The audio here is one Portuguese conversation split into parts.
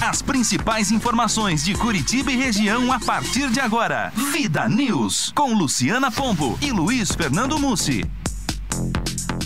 As principais informações de Curitiba e região a partir de agora. Vida News, com Luciana Pombo e Luiz Fernando Mussi.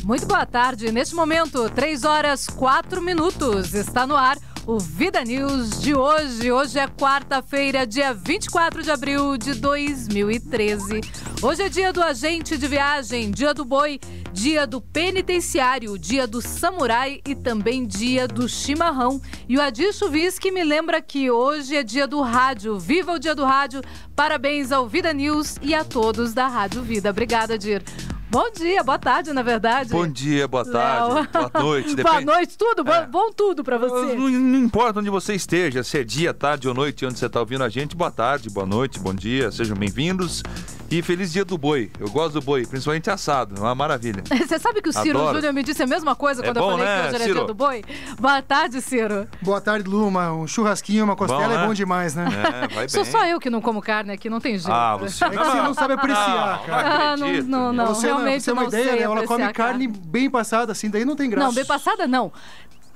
Muito boa tarde. Neste momento, 3h04. Está no ar o Vida News de hoje. Hoje é quarta-feira, dia 24 de abril de 2013. Hoje é dia do agente de viagem, dia do boi, dia do penitenciário, dia do samurai e também dia do chimarrão. E o Adir Chuvisky me lembra que hoje é dia do rádio. Viva o dia do rádio! Parabéns ao Vida News e a todos da Rádio Vida. Obrigada, Adir. Bom dia, boa tarde, na verdade. Bom dia, boa tarde, boa noite. Boa noite, tudo, bom tudo pra você. Não importa onde você esteja, se é dia, tarde ou noite, onde você tá ouvindo a gente, boa tarde, boa noite, bom dia, sejam bem-vindos. E feliz dia do boi. Eu gosto do boi, principalmente assado, é uma maravilha. Você sabe que o Ciro Júnior me disse a mesma coisa quando eu falei que hoje era dia do boi? Boa tarde, Ciro. Boa tarde, Luma. Um churrasquinho, uma costela é bom demais, né? Vai bem. Sou só eu que não como carne aqui, não tem jeito. Luciano, é que você não sabe apreciar, cara. Não, realmente você tem uma não ideia, sei né? Ela come carne. bem passada, assim, daí não tem graça. Não, bem passada não.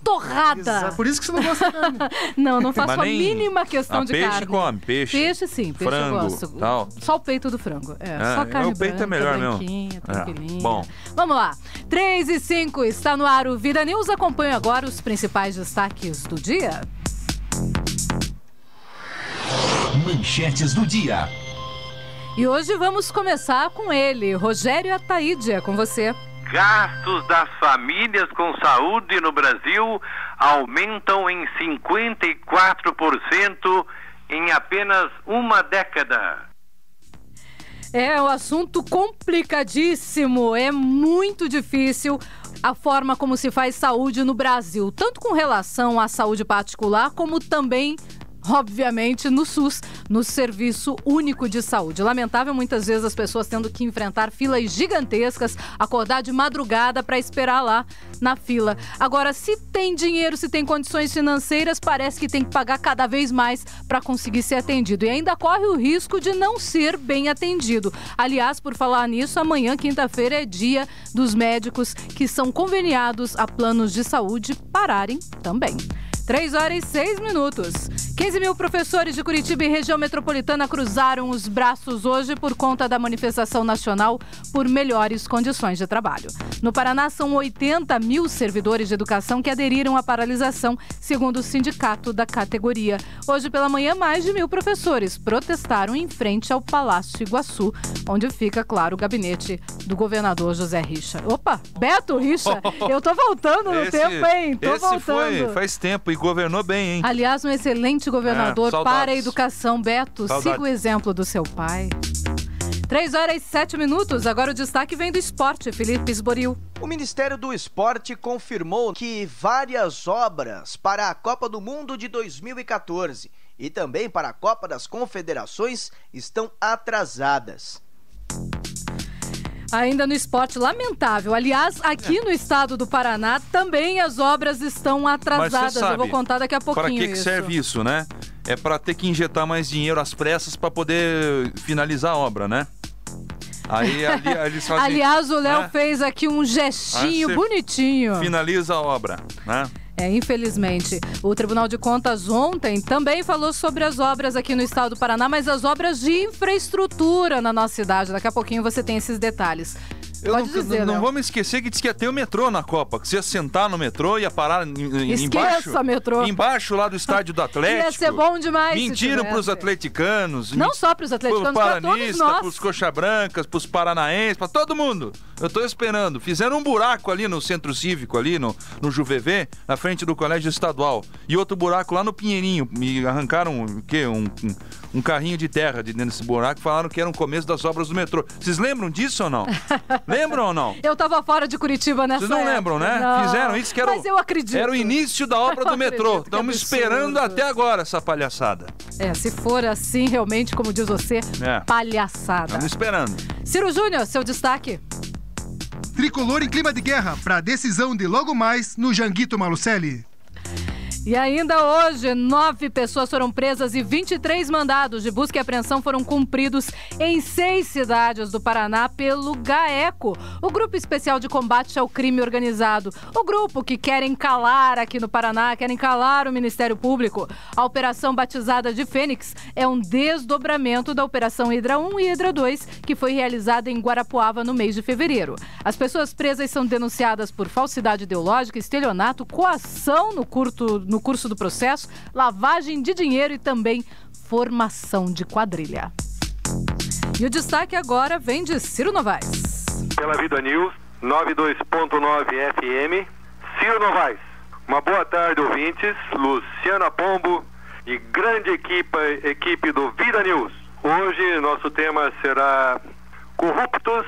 Torrada. Exato. Por isso que você não gosta de carne. Não faço a mínima questão de peixe carne. Come, peixe. Peixe sim, peixe frango, eu gosto. Tal. Só o peito do frango. Só carne o peito branca, é melhor branquinha, mesmo. tranquilinha. Bom. Vamos lá. 3h05, está no ar o Vida News. Acompanha agora os principais destaques do dia. Manchetes do dia. E hoje vamos começar com ele, Rogério Ataíde, é com você. Gastos das famílias com saúde no Brasil aumentam em 54% em apenas uma década. É um assunto complicadíssimo, é muito difícil a forma como se faz saúde no Brasil, tanto com relação à saúde particular, como também, obviamente, no SUS, no Serviço Único de Saúde. Lamentável, muitas vezes as pessoas tendo que enfrentar filas gigantescas, acordar de madrugada para esperar lá na fila. Agora, se tem dinheiro, se tem condições financeiras, parece que tem que pagar cada vez mais para conseguir ser atendido. E ainda corre o risco de não ser bem atendido. Aliás, por falar nisso, amanhã, quinta-feira, é dia dos médicos que são conveniados a planos de saúde pararem também. 3h06. 15 mil professores de Curitiba e região metropolitana cruzaram os braços hoje por conta da manifestação nacional por melhores condições de trabalho. No Paraná, são 80 mil servidores de educação que aderiram à paralisação, segundo o sindicato da categoria. Hoje pela manhã, mais de 1.000 professores protestaram em frente ao Palácio Iguaçu, onde fica, claro, o gabinete do governador José Richa. Opa, Beto Richa, eu tô voltando no tempo, hein? Tô voltando. Faz tempo e governou bem, hein? Aliás, um excelente governador para a educação. Beto, saudades. Siga o exemplo do seu pai. 3h07. Agora o destaque vem do esporte. Felipe Esboril. O Ministério do Esporte confirmou que várias obras para a Copa do Mundo de 2014 e também para a Copa das Confederações estão atrasadas. Ainda no esporte, lamentável. Aliás, aqui no estado do Paraná também as obras estão atrasadas. Sabe, eu vou contar daqui a pouquinho. Para que serve isso, né? É para ter que injetar mais dinheiro às pressas para poder finalizar a obra, né? Aí ali eles fazem... Aliás, o Léo fez aqui um gestinho bonitinho. Finaliza a obra, né? Infelizmente. O Tribunal de Contas ontem também falou sobre as obras aqui no estado do Paraná, mas as obras de infraestrutura na nossa cidade. Daqui a pouquinho você tem esses detalhes. Não vamos esquecer que disse que ia ter o metrô na Copa, que você ia sentar no metrô, ia parar Esqueça metrô. Embaixo lá do estádio do Atlético. Ia ser bom demais. Mentiram pros atleticanos. Não só pros atleticanos, para todos nós. Pros coxa brancas, pros paranaenses, pra todo mundo. Eu tô esperando. Fizeram um buraco ali no Centro Cívico, ali no Juvevê, na frente do Colégio Estadual. E outro buraco lá no Pinheirinho. Me arrancaram o quê? Um carrinho de terra de dentro desse buraco. Falaram que era o começo das obras do metrô. Vocês lembram disso ou não? Lembram ou não? Eu tava fora de Curitiba nessa época. Vocês não lembram, né? Não. Fizeram isso que era Mas eu acredito. Era o início da obra do metrô. Estamos esperando até agora essa palhaçada. Se for assim, realmente, como diz você, palhaçada. Estamos esperando. Ciro Júnior, seu destaque. Tricolor em clima de guerra para a decisão de logo mais no Janguito Malucelli. E ainda hoje, 9 pessoas foram presas e 23 mandados de busca e apreensão foram cumpridos em 6 cidades do Paraná pelo GAECO, o Grupo Especial de Combate ao Crime Organizado. O grupo que querem calar aqui no Paraná, querem calar o Ministério Público. A operação batizada de Fênix é um desdobramento da Operação Hidra 1 e Hidra 2, que foi realizada em Guarapuava no mês de fevereiro. As pessoas presas são denunciadas por falsidade ideológica, estelionato, coação no curso do processo, lavagem de dinheiro e também formação de quadrilha. E o destaque agora vem de Ciro Novaes. Pela Vida News, 92.9 FM, Ciro Novaes. Uma boa tarde, ouvintes. Luciana Pombo e grande equipe do Vida News. Hoje nosso tema será corruptos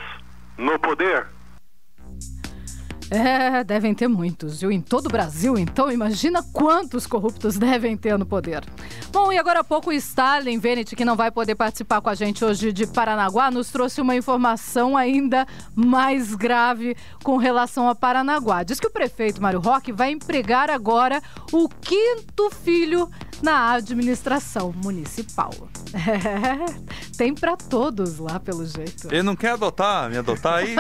no poder. Devem ter muitos, viu? Em todo o Brasil, então imagina quantos corruptos devem ter no poder. Bom, e agora há pouco o Stalin Venet, que não vai poder participar com a gente hoje de Paranaguá, nos trouxe uma informação ainda mais grave com relação a Paranaguá. Diz que o prefeito Mário Roque vai empregar agora o 5º filho na administração municipal. Tem pra todos lá, pelo jeito. Ele não quer me adotar aí?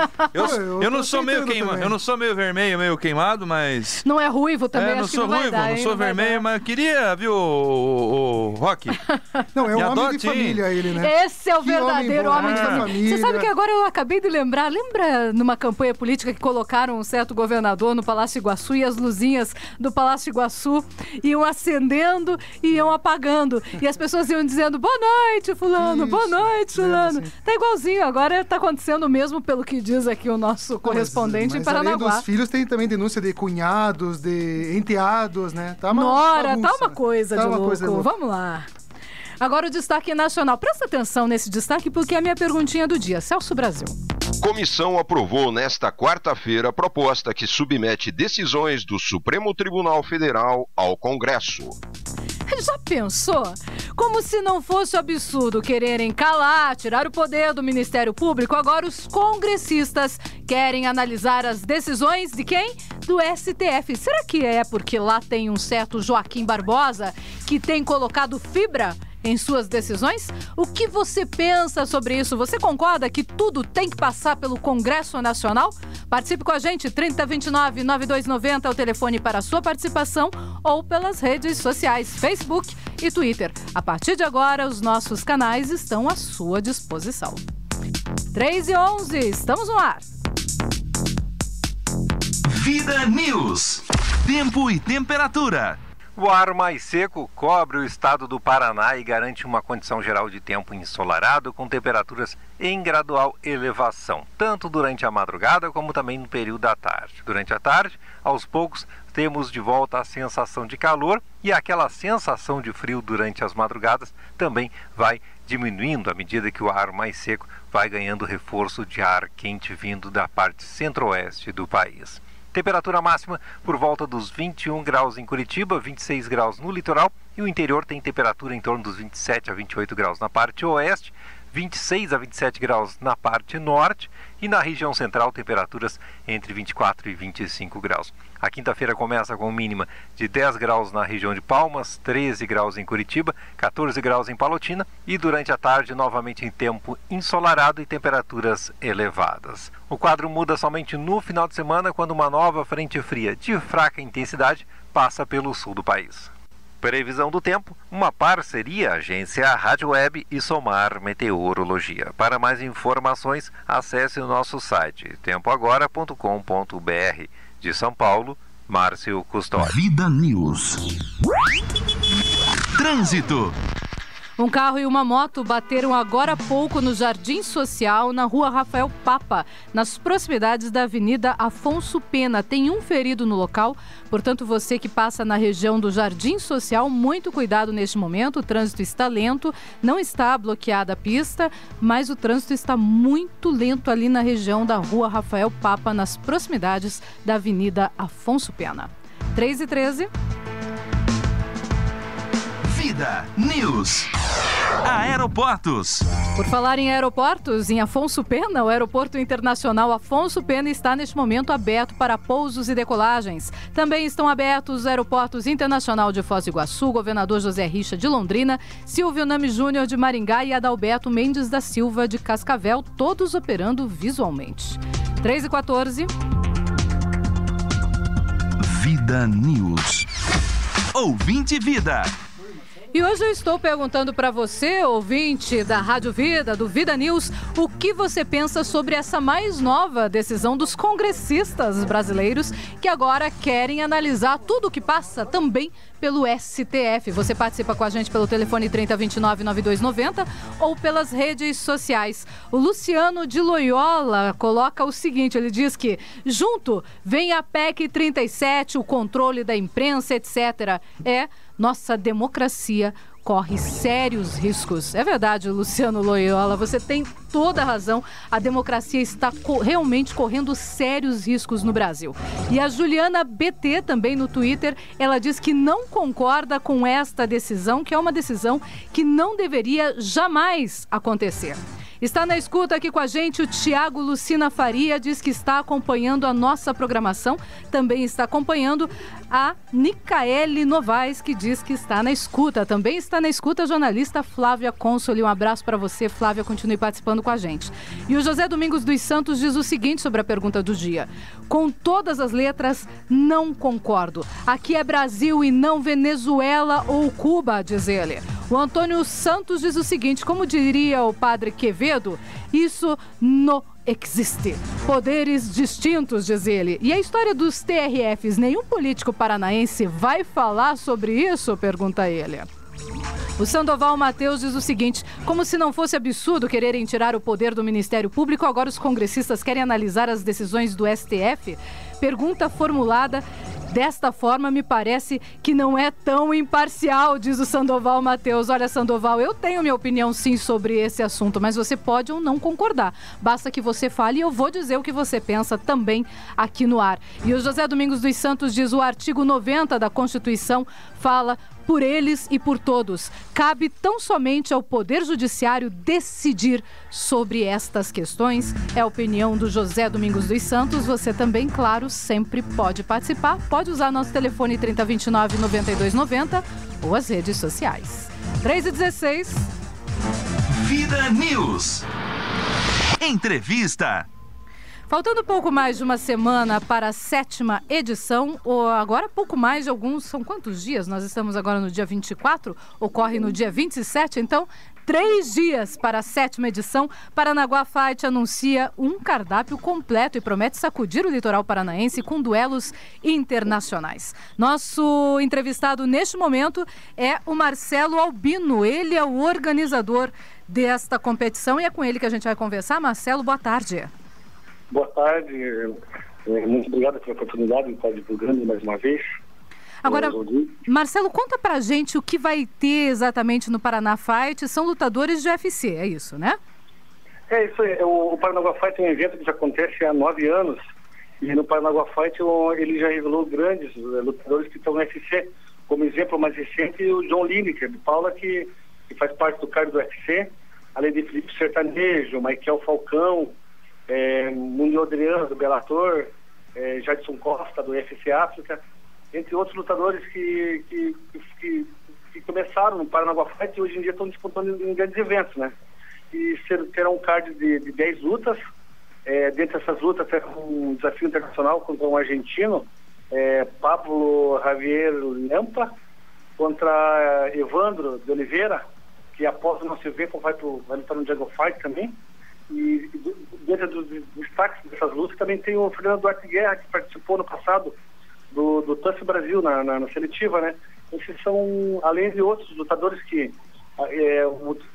Eu não sou meio queimado, eu não sou meio vermelho, meio queimado, mas... Não é ruivo também, não acho sou que não ruivo, vai dar, não sou vermelho, mas queria, viu, o Roque? Não, é um homem de família ele, né? Esse é o verdadeiro homem de família. Você sabe que agora eu acabei de lembrar, lembra numa campanha política que colocaram um certo governador no Palácio Iguaçu e as luzinhas do Palácio Iguaçu iam acendendo e iam apagando. E as pessoas iam dizendo, boa noite, fulano, isso, boa noite, fulano. Assim. Tá igualzinho, agora tá acontecendo o mesmo pelo que diz aqui o nosso correspondente em Paranaguá. Além dos filhos, tem também denúncia de cunhados, de enteados, né? Tá uma Nora, bagunça, tá uma coisa de louco. Vamos lá. Agora o destaque nacional. Presta atenção nesse destaque porque é a minha perguntinha do dia. Celso Brasil. Comissão aprovou nesta quarta-feira a proposta que submete decisões do Supremo Tribunal Federal ao Congresso. Já pensou? Como se não fosse absurdo quererem calar, tirar o poder do Ministério Público, agora os congressistas querem analisar as decisões de quem? Do STF. Será que é porque lá tem um certo Joaquim Barbosa que tem colocado fibra em suas decisões? O que você pensa sobre isso? Você concorda que tudo tem que passar pelo Congresso Nacional? Participe com a gente, 3029-9290 é o telefone para a sua participação ou pelas redes sociais, Facebook e Twitter. A partir de agora, os nossos canais estão à sua disposição. 3h11, estamos no ar. Vida News. Tempo e temperatura. O ar mais seco cobre o estado do Paraná e garante uma condição geral de tempo ensolarado com temperaturas em gradual elevação, tanto durante a madrugada como também no período da tarde. Durante a tarde, aos poucos, temos de volta a sensação de calor e aquela sensação de frio durante as madrugadas também vai diminuindo à medida que o ar mais seco vai ganhando reforço de ar quente vindo da parte centro-oeste do país. Temperatura máxima por volta dos 21 graus em Curitiba, 26 graus no litoral e o interior tem temperatura em torno dos 27 a 28 graus na parte oeste, 26 a 27 graus na parte norte e na região central temperaturas entre 24 e 25 graus. A quinta-feira começa com mínima de 10 graus na região de Palmas, 13 graus em Curitiba, 14 graus em Palotina e durante a tarde novamente em tempo ensolarado e temperaturas elevadas. O quadro muda somente no final de semana quando uma nova frente fria de fraca intensidade passa pelo sul do país. Previsão do tempo, uma parceria Agência Rádio Web e Somar Meteorologia. Para mais informações, acesse o nosso site tempoagora.com.br. De São Paulo, Márcio Custódio. Vida News. Trânsito. Um carro e uma moto bateram agora há pouco no Jardim Social, na rua Rafael Papa, nas proximidades da Avenida Afonso Pena. Tem um ferido no local, portanto você que passa na região do Jardim Social, muito cuidado neste momento. O trânsito está lento, não está bloqueada a pista, mas o trânsito está muito lento ali na região da rua Rafael Papa, nas proximidades da Avenida Afonso Pena. 3h13. Vida News. Aeroportos. Por falar em aeroportos, em Afonso Pena, o Aeroporto Internacional Afonso Pena está neste momento aberto para pousos e decolagens. Também estão abertos os aeroportos Internacional de Foz do Iguaçu, Governador José Richa de Londrina, Silvio Nami Júnior de Maringá e Adalberto Mendes da Silva de Cascavel, todos operando visualmente. 3h14. Vida News. Ouvinte Vida. E hoje eu estou perguntando para você, ouvinte da Rádio Vida, do Vida News, o que você pensa sobre essa mais nova decisão dos congressistas brasileiros que agora querem analisar tudo o que passa também pelo STF. Você participa com a gente pelo telefone 3029-9290 ou pelas redes sociais. O Luciano de Loyola coloca o seguinte, ele diz que junto vem a PEC 37, o controle da imprensa, etc. Nossa democracia corre sérios riscos. É verdade, Luciano Loyola, você tem toda a razão. A democracia está realmente correndo sérios riscos no Brasil. E a Juliana BT, também no Twitter, ela diz que não concorda com esta decisão, que é uma decisão que não deveria jamais acontecer. Está na escuta aqui com a gente o Tiago Lucina Faria, diz que está acompanhando a nossa programação. Também está acompanhando a Nicaele Novaes, que diz que está na escuta. Também está na escuta a jornalista Flávia Consoli. Um abraço para você, Flávia, continue participando com a gente. E o José Domingos dos Santos diz o seguinte sobre a pergunta do dia. Com todas as letras, não concordo. Aqui é Brasil e não Venezuela ou Cuba, diz ele. O Antônio Santos diz o seguinte, como diria o padre Quevedo, isso não existe. Poderes distintos, diz ele. E a história dos TRFs, nenhum político paranaense vai falar sobre isso? Pergunta ele. O Sandoval Mateus diz o seguinte, como se não fosse absurdo quererem tirar o poder do Ministério Público, agora os congressistas querem analisar as decisões do STF? Pergunta formulada desta forma me parece que não é tão imparcial, diz o Sandoval Mateus. Olha, Sandoval, eu tenho minha opinião sim sobre esse assunto, mas você pode ou não concordar. Basta que você fale e eu vou dizer o que você pensa também aqui no ar. E o José Domingos dos Santos diz o artigo 90 da Constituição fala por eles e por todos. Cabe tão somente ao Poder Judiciário decidir sobre estas questões. É a opinião do José Domingos dos Santos. Você também, claro, sempre pode participar. Pode usar nosso telefone 3029-9290 ou as redes sociais. 3h16. Vida News. Entrevista. Faltando pouco mais de uma semana para a 7ª edição, ou agora pouco mais de alguns, são quantos dias? Nós estamos agora no dia 24, ocorre no dia 27, então 3 dias para a 7ª edição. Paranaguá Fight anuncia um cardápio completo e promete sacudir o litoral paranaense com duelos internacionais. Nosso entrevistado neste momento é o Marcelo Albino, ele é o organizador desta competição e é com ele que a gente vai conversar. Marcelo, boa tarde. Boa tarde, muito obrigado pela oportunidade de estar divulgando mais uma vez. Agora, Marcelo, conta pra gente o que vai ter exatamente no Paraná Fight. São lutadores de UFC, é isso, né? É isso aí, o Paraná Fight é um evento que já acontece há 9 anos e no Paraná Fight ele já revelou grandes lutadores que estão no UFC. Como exemplo mais recente, o John Lineker, de Paula, que faz parte do card do UFC, além de Felipe Sertanejo, Michael Falcão, Munio Adriano, do Bellator, Jadson Costa, do UFC África, entre outros lutadores que começaram no Paraná Fight e hoje em dia estão disputando em grandes eventos, né? E terão um card de 10 lutas. Dentre essas lutas terá um desafio internacional contra um argentino, Pablo Javier Lampa, contra Evandro de Oliveira, que após o nosso evento vai lutar no Jungle Fight também. E dentro dos destaques dessas lutas também tem o Fernando Duarte Guerra, que participou no passado do TUF Brasil na seletiva, né? Esses são, além de outros lutadores que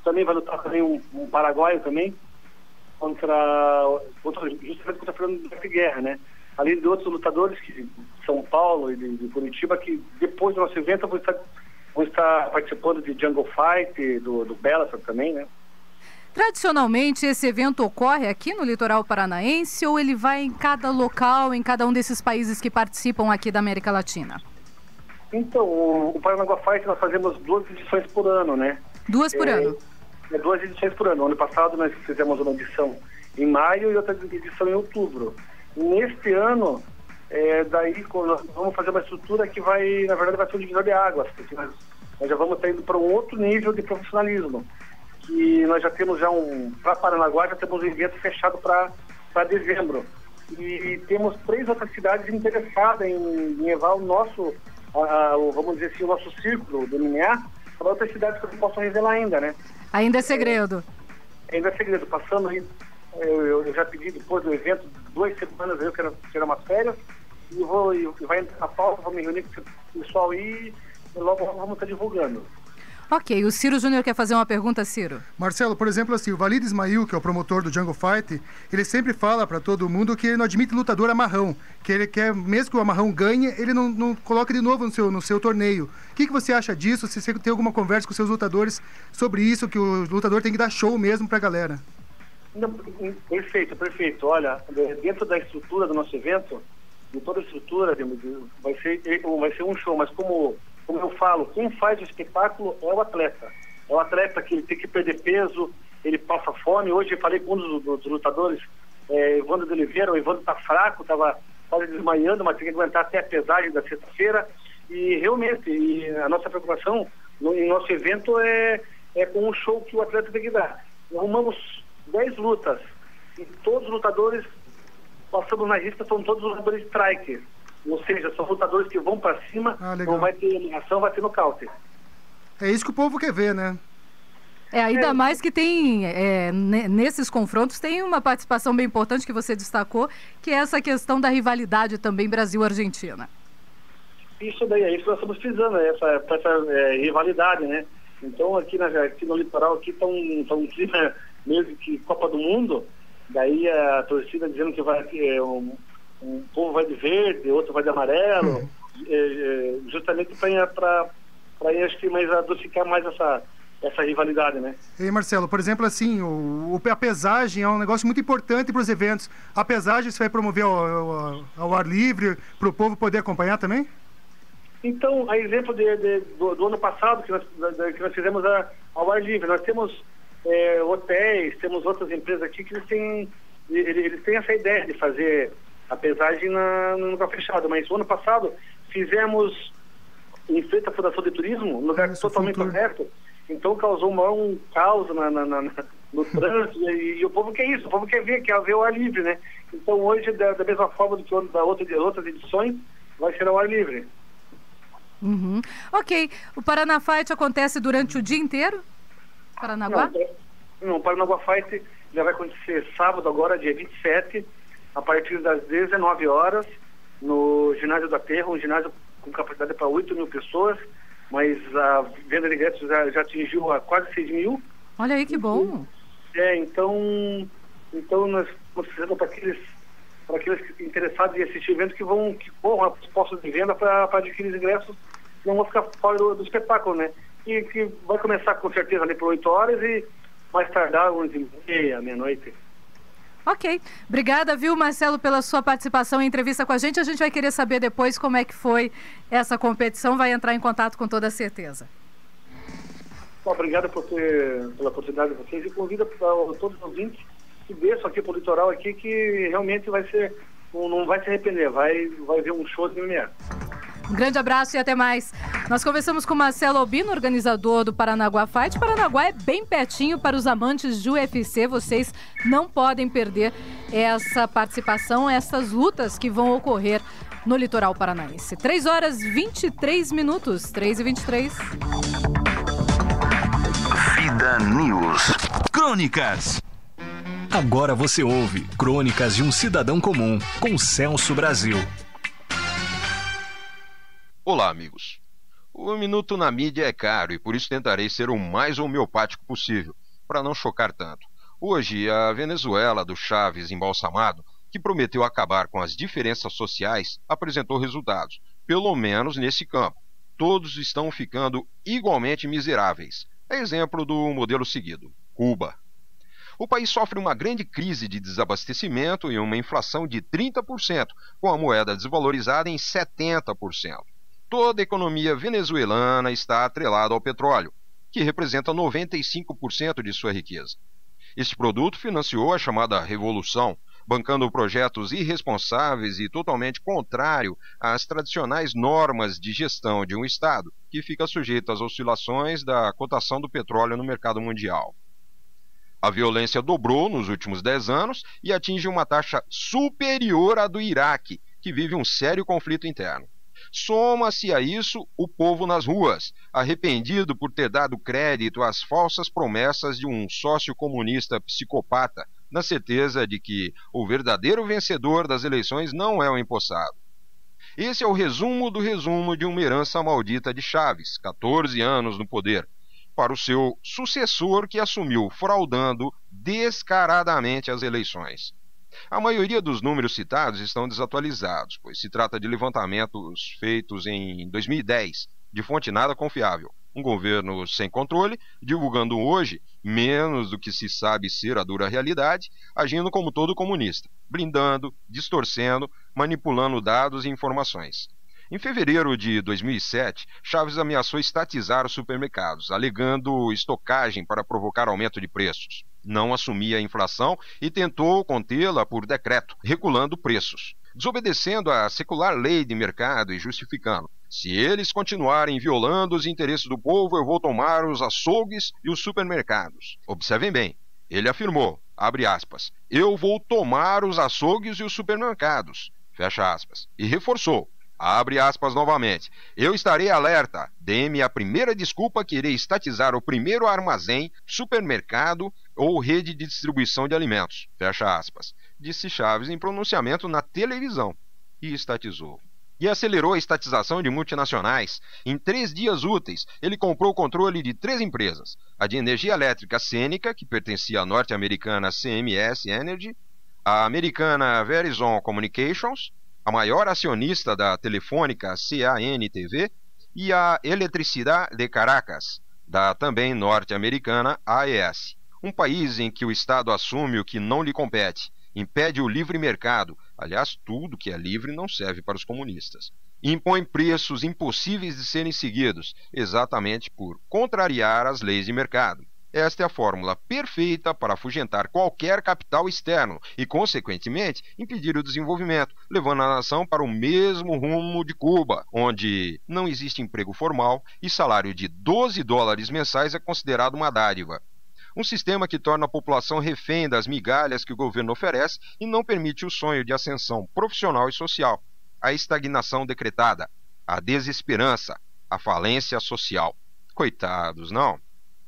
também vai lutar também um paraguaio também justamente contra o Fernando Duarte Guerra, né? Além de outros lutadores que de São Paulo e de Curitiba, que depois do nosso evento vão estar participando de Jungle Fight, do Bellator também, né? Tradicionalmente, esse evento ocorre aqui no litoral paranaense ou ele vai em cada local, em cada um desses países que participam aqui da América Latina? Então, o Paranaguá Fight nós fazemos 2 edições por ano, né? 2 por ano? 2 edições por ano. Ano passado nós fizemos uma edição em maio e outra edição em outubro. Neste ano, daí nós vamos fazer uma estrutura que vai, na verdade, vai ser um divisor de águas, porque nós já vamos estar indo para um outro nível de profissionalismo. Que nós já temos para Paranaguá, já temos um evento fechado para dezembro. E temos 3 outras cidades interessadas em levar o nosso, vamos dizer assim, o nosso círculo do MMA para outras cidades que eu não posso revelar ainda, né? Ainda é segredo. Ainda é segredo. Passando aí, eu já pedi depois do evento 2 semanas, eu quero tirar umas férias e vai entrar na pauta, vou me reunir com o pessoal aí e logo vamos estar divulgando. Ok, o Ciro Júnior quer fazer uma pergunta, Ciro. Marcelo, por exemplo, assim, o Walid Ismail, que é o promotor do Jungle Fight, ele sempre fala para todo mundo que ele não admite lutador amarrão, que ele quer, mesmo que o amarrão ganhe, ele não coloca de novo no seu torneio. O que você acha disso? Se você tem alguma conversa com seus lutadores sobre isso, que o lutador tem que dar show mesmo pra galera? Não, perfeito. Olha, dentro da estrutura do nosso evento, de toda a estrutura, vai ser um show, mas como eu falo, quem faz o espetáculo é o atleta. É o atleta que ele tem que perder peso, ele passa fome. Hoje eu falei com um dos lutadores, Evandro de Oliveira. O Evandro tá fraco, estava quase desmaiando, mas tem que aguentar até a pesagem da sexta-feira. E realmente, a nossa preocupação em nosso evento é com o show que o atleta tem que dar. Nós arrumamos 10 lutas e todos os lutadores, passamos na lista, são todos lutadores strikers. Ou seja, são lutadores que vão para cima, não vai ter eliminação, vai ter nocaute. É isso que o povo quer ver, né? Ainda mais que tem, nesses confrontos, tem uma participação bem importante que você destacou, que é essa questão da rivalidade também Brasil-Argentina. Isso daí, é isso que nós estamos precisando, essa rivalidade, né? Então, aqui no litoral, aqui está um clima meio que Copa do Mundo, daí a torcida dizendo que vai ter um povo vai de verde, outro vai de amarelo, justamente para acho que mais adocicar mais essa rivalidade, né? E Marcelo, por exemplo, assim, a pesagem é um negócio muito importante para os eventos. A pesagem você vai promover ao ar livre, para o povo poder acompanhar também? Então, a exemplo do ano passado, que nós fizemos ao ar livre, nós temos hotéis, temos outras empresas aqui que eles têm essa ideia de fazer a pesagem no lugar fechado, mas o ano passado fizemos em frente à Fundação de Turismo, um lugar totalmente aberto, então causou um caos no trânsito, e o povo quer isso, o povo quer ver o ar livre, né? Então hoje, da mesma forma do que outras edições, vai ser ao ar livre. Uhum. Ok, o Paraná Fight acontece durante o dia inteiro? Paranaguá? Não, o Paranaguá Fight já vai acontecer sábado agora, dia 27, a partir das 19 horas, no ginásio da Terra, um ginásio com capacidade para 8 mil pessoas, mas a venda de ingressos já atingiu a quase 6 mil. Olha aí que bom. Então nós estamos precisando para aqueles interessados em assistir o evento que corram aos postos de venda para adquirir os ingressos, não vão ficar fora do espetáculo, né? E que vai começar com certeza ali por 8 horas e mais tardar 11h30, meia-noite. Ok. Obrigada, viu, Marcelo, pela sua participação em entrevista com a gente. A gente vai querer saber depois como é que foi essa competição. Vai entrar em contato com toda certeza. Obrigado pela oportunidade de vocês e convido para todos os ouvintes que desçam aqui para o litoral aqui, que realmente não vai se arrepender. Vai ver um show de MMA. Um grande abraço e até mais. Nós conversamos com Marcelo Albino, organizador do Paranaguá Fight. Paranaguá é bem pertinho para os amantes de UFC. Vocês não podem perder essa participação, essas lutas que vão ocorrer no litoral paranaense. 3h23, 3h23. Vida News. Crônicas. Agora você ouve Crônicas de um Cidadão Comum, com Celso Brasil. Olá, amigos. O minuto na mídia é caro e por isso tentarei ser o mais homeopático possível, para não chocar tanto. Hoje, a Venezuela do Chaves embalsamado, que prometeu acabar com as diferenças sociais, apresentou resultados, pelo menos nesse campo. Todos estão ficando igualmente miseráveis. É exemplo do modelo seguido, Cuba. O país sofre uma grande crise de desabastecimento e uma inflação de 30%, com a moeda desvalorizada em 70%. Toda a economia venezuelana está atrelada ao petróleo. que representa 95% de sua riqueza. Este produto financiou a chamada Revolução, bancando projetos irresponsáveis e totalmente contrário às tradicionais normas de gestão de um Estado, que fica sujeito às oscilações da cotação do petróleo no mercado mundial. A violência dobrou nos últimos 10 anos e atinge uma taxa superior à do Iraque, que vive um sério conflito interno. Soma-se a isso o povo nas ruas, arrependido por ter dado crédito às falsas promessas de um sócio comunista psicopata, na certeza de que o verdadeiro vencedor das eleições não é o empossado. Esse é o resumo do resumo de uma herança maldita de Chávez, 14 anos no poder, para o seu sucessor que assumiu fraudando descaradamente as eleições. A maioria dos números citados estão desatualizados, pois se trata de levantamentos feitos em 2010, de fonte nada confiável. Um governo sem controle, divulgando hoje menos do que se sabe ser a dura realidade, agindo como todo comunista, blindando, distorcendo, manipulando dados e informações. Em fevereiro de 2007, Chávez ameaçou estatizar os supermercados, alegando estocagem para provocar aumento de preços. Não assumia a inflação e tentou contê-la por decreto, regulando preços, desobedecendo a secular lei de mercado e justificando: se eles continuarem violando os interesses do povo, eu vou tomar os açougues e os supermercados. Observem bem, ele afirmou, abre aspas, eu vou tomar os açougues e os supermercados, fecha aspas, e reforçou, abre aspas novamente, eu estarei alerta, dê-me a primeira desculpa que irei estatizar o primeiro armazém, supermercado ou rede de distribuição de alimentos, fecha aspas, disse Chávez em pronunciamento na televisão, e estatizou. E acelerou a estatização de multinacionais. Em 3 dias úteis, ele comprou o controle de 3 empresas, a de energia elétrica Sênica, que pertencia à norte-americana CMS Energy, a americana Verizon Communications, a maior acionista da telefônica CANTV, e a Eletricidade de Caracas, da também norte-americana AES. Um país em que o Estado assume o que não lhe compete, impede o livre mercado, aliás, tudo que é livre não serve para os comunistas, e impõe preços impossíveis de serem seguidos, exatamente por contrariar as leis de mercado. Esta é a fórmula perfeita para afugentar qualquer capital externo e, consequentemente, impedir o desenvolvimento, levando a nação para o mesmo rumo de Cuba, onde não existe emprego formal e salário de $12 mensais é considerado uma dádiva. Um sistema que torna a população refém das migalhas que o governo oferece e não permite o sonho de ascensão profissional e social, a estagnação decretada, a desesperança, a falência social. Coitados, não?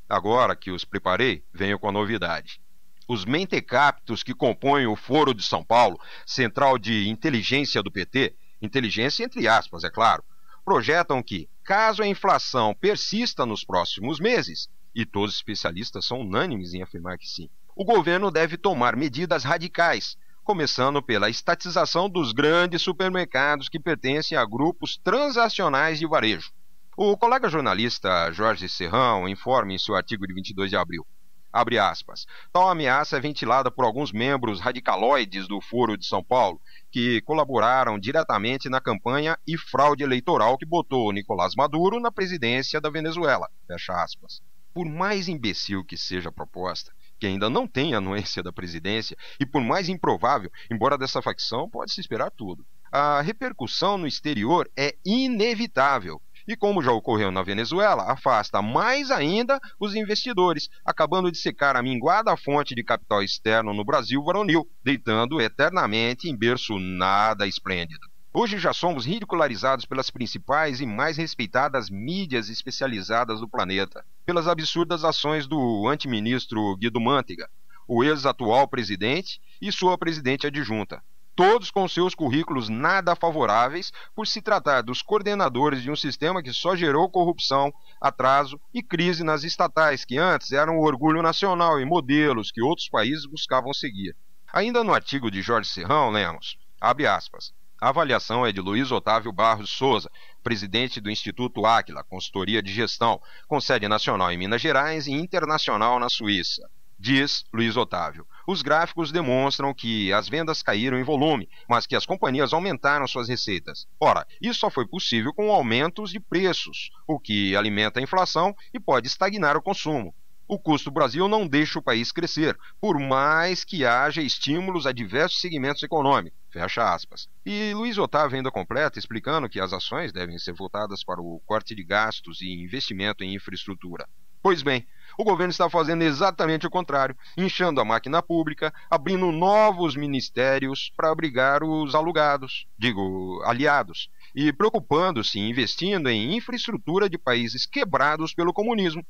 Agora que os preparei, venho com a novidade. Os mentecaptos que compõem o Foro de São Paulo, central de inteligência do PT, inteligência entre aspas, é claro, projetam que, caso a inflação persista nos próximos meses, e todos os especialistas são unânimes em afirmar que sim, o governo deve tomar medidas radicais, começando pela estatização dos grandes supermercados que pertencem a grupos transacionais de varejo. O colega jornalista Jorge Serrão informa em seu artigo de 22 de abril, abre aspas, tal ameaça é ventilada por alguns membros radicaloides do Foro de São Paulo, que colaboraram diretamente na campanha e fraude eleitoral que botou Nicolás Maduro na presidência da Venezuela, fecha aspas. Por mais imbecil que seja a proposta, que ainda não tem anuência da presidência, e por mais improvável, embora dessa facção pode-se esperar tudo, a repercussão no exterior é inevitável. E como já ocorreu na Venezuela, afasta mais ainda os investidores, acabando de secar a minguada fonte de capital externo no Brasil varonil, deitando eternamente em berço nada esplêndido. Hoje já somos ridicularizados pelas principais e mais respeitadas mídias especializadas do planeta, pelas absurdas ações do antiministro Guido Mantega, o ex-atual presidente e sua presidente adjunta. Todos com seus currículos nada favoráveis por se tratar dos coordenadores de um sistema que só gerou corrupção, atraso e crise nas estatais, que antes eram o orgulho nacional e modelos que outros países buscavam seguir. Ainda no artigo de Jorge Serrão, lemos, abre aspas, a avaliação é de Luiz Otávio Barros Souza, presidente do Instituto Áquila, consultoria de gestão, com sede nacional em Minas Gerais e internacional na Suíça. Diz Luiz Otávio. Os gráficos demonstram que as vendas caíram em volume, mas que as companhias aumentaram suas receitas. Ora, isso só foi possível com aumentos de preços, o que alimenta a inflação e pode estagnar o consumo. O custo do Brasil não deixa o país crescer, por mais que haja estímulos a diversos segmentos econômicos. Fecha aspas. E Luiz Otávio ainda completa explicando que as ações devem ser voltadas para o corte de gastos e investimento em infraestrutura. Pois bem, o governo está fazendo exatamente o contrário, inchando a máquina pública, abrindo novos ministérios para abrigar os aliados, e preocupando-se em investindo em infraestrutura de países quebrados pelo comunismo.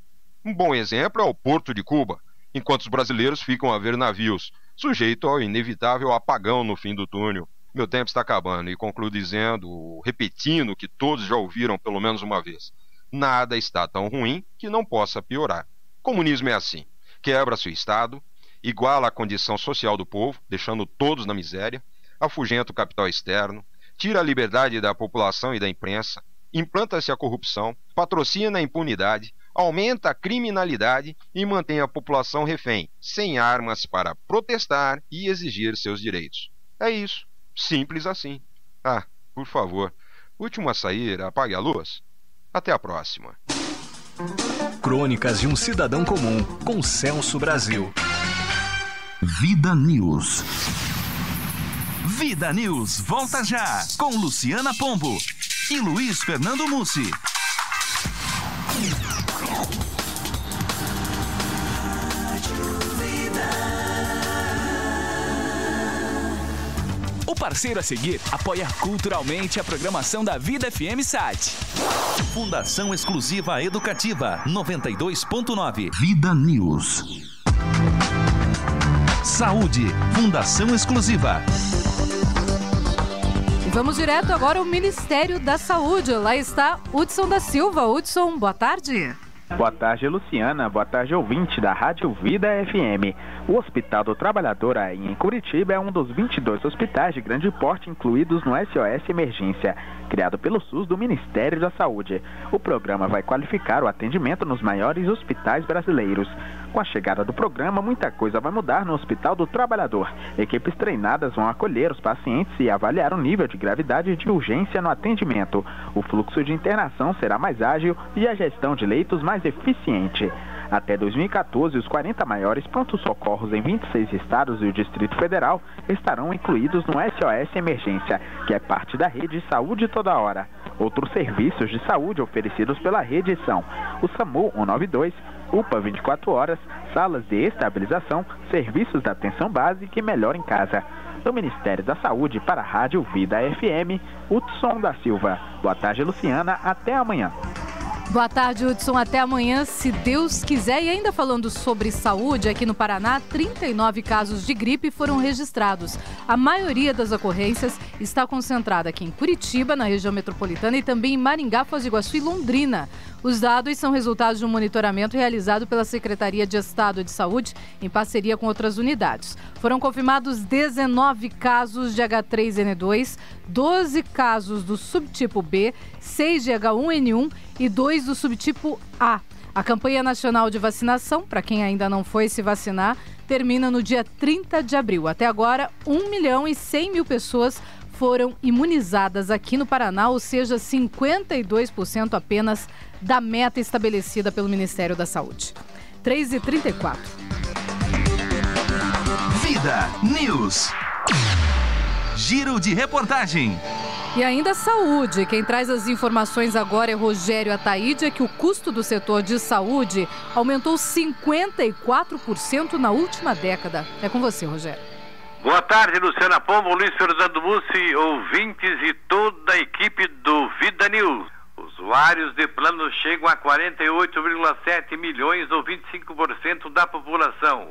Um bom exemplo é o Porto de Cuba, enquanto os brasileiros ficam a ver navios, sujeito ao inevitável apagão no fim do túnel. Meu tempo está acabando e concluo repetindo o que todos já ouviram pelo menos uma vez. Nada está tão ruim que não possa piorar. Comunismo é assim, quebra seu Estado, iguala a condição social do povo, deixando todos na miséria, afugenta o capital externo, tira a liberdade da população e da imprensa, implanta-se a corrupção, patrocina a impunidade, aumenta a criminalidade e mantém a população refém, sem armas para protestar e exigir seus direitos. É isso, simples assim. Ah, por favor, último a sair, apague a luz. Até a próxima. Crônicas de um Cidadão Comum, com Celso Brasil. Vida News. Vida News volta já, com Luciana Pombo e Luiz Fernando Mussi. O parceiro a seguir apoia culturalmente a programação da Vida FM Sat. Fundação Exclusiva Educativa 92.9. Vida News. Saúde. Fundação Exclusiva. E vamos direto agora ao Ministério da Saúde. Lá está Hudson da Silva. Hudson, boa tarde. Boa tarde, Luciana. Boa tarde, ouvinte da Rádio Vida FM. O Hospital do Trabalhador, aí em Curitiba, é um dos 22 hospitais de grande porte incluídos no SOS Emergência, criado pelo SUS do Ministério da Saúde. O programa vai qualificar o atendimento nos maiores hospitais brasileiros. Com a chegada do programa, muita coisa vai mudar no Hospital do Trabalhador. Equipes treinadas vão acolher os pacientes e avaliar o nível de gravidade e de urgência no atendimento. O fluxo de internação será mais ágil e a gestão de leitos mais eficiente. Até 2014, os 40 maiores pronto-socorros em 26 estados e o Distrito Federal estarão incluídos no SOS Emergência, que é parte da rede Saúde Toda Hora. Outros serviços de saúde oferecidos pela rede são o SAMU 192, UPA 24 horas, salas de estabilização, serviços da atenção básica e melhor em casa. Do Ministério da Saúde para a Rádio Vida FM, Hudson da Silva. Boa tarde, Luciana. Até amanhã. Boa tarde, Hudson. Até amanhã, se Deus quiser. E ainda falando sobre saúde, aqui no Paraná, 39 casos de gripe foram registrados. A maioria das ocorrências está concentrada aqui em Curitiba, na região metropolitana, e também em Maringá, Foz do Iguaçu e Londrina. Os dados são resultados de um monitoramento realizado pela Secretaria de Estado de Saúde em parceria com outras unidades. Foram confirmados 19 casos de H3N2, 12 casos do subtipo B, 6 de H1N1 e 2 do subtipo A. A campanha nacional de vacinação, para quem ainda não foi se vacinar, termina no dia 30 de abril. Até agora, 1.100.000 pessoas foram imunizadas aqui no Paraná, ou seja, 52% apenas da meta estabelecida pelo Ministério da Saúde. 3h34. Vida News. Giro de reportagem. E ainda saúde. Quem traz as informações agora é Rogério Ataíde, que o custo do setor de saúde aumentou 54% na última década. É com você, Rogério. Boa tarde, Luciana Pombo, Luiz Fernando Mussi, ouvintes e toda a equipe do Vida News. Usuários de plano chegam a 48,7 milhões ou 25% da população.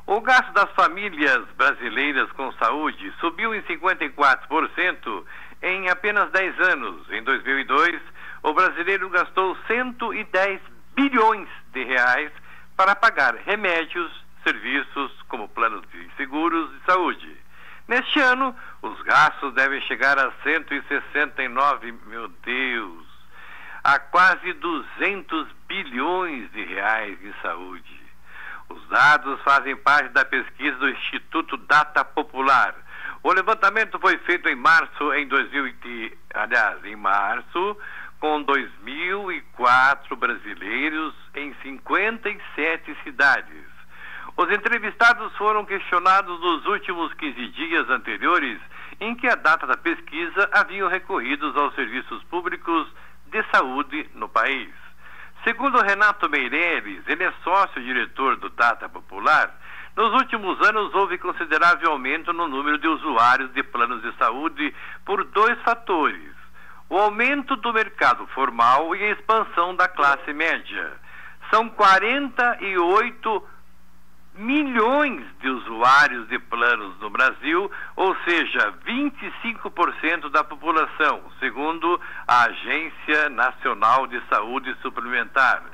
O gasto das famílias brasileiras com saúde subiu em 54% em apenas 10 anos. Em 2002, o brasileiro gastou 110 bilhões de reais para pagar remédios, serviços como planos de seguros de saúde. Neste ano, os gastos devem chegar a 169, meu Deus, a quase 200 bilhões de reais em saúde. Os Os dados fazem parte da pesquisa do Instituto Data Popular. O levantamento foi feito em março, com 2.004 brasileiros em 57 cidades. Os entrevistados foram questionados nos últimos 15 dias anteriores, em que a data da pesquisa haviam recorrido aos serviços públicos de saúde no país. Segundo Renato Meireles, ele é sócio-diretor do Data Popular, nos últimos anos houve considerável aumento no número de usuários de planos de saúde por 2 fatores: o aumento do mercado formal e a expansão da classe média. São 48 milhões de usuários de planos no Brasil, ou seja, 25% da população, segundo a Agência Nacional de Saúde Suplementar.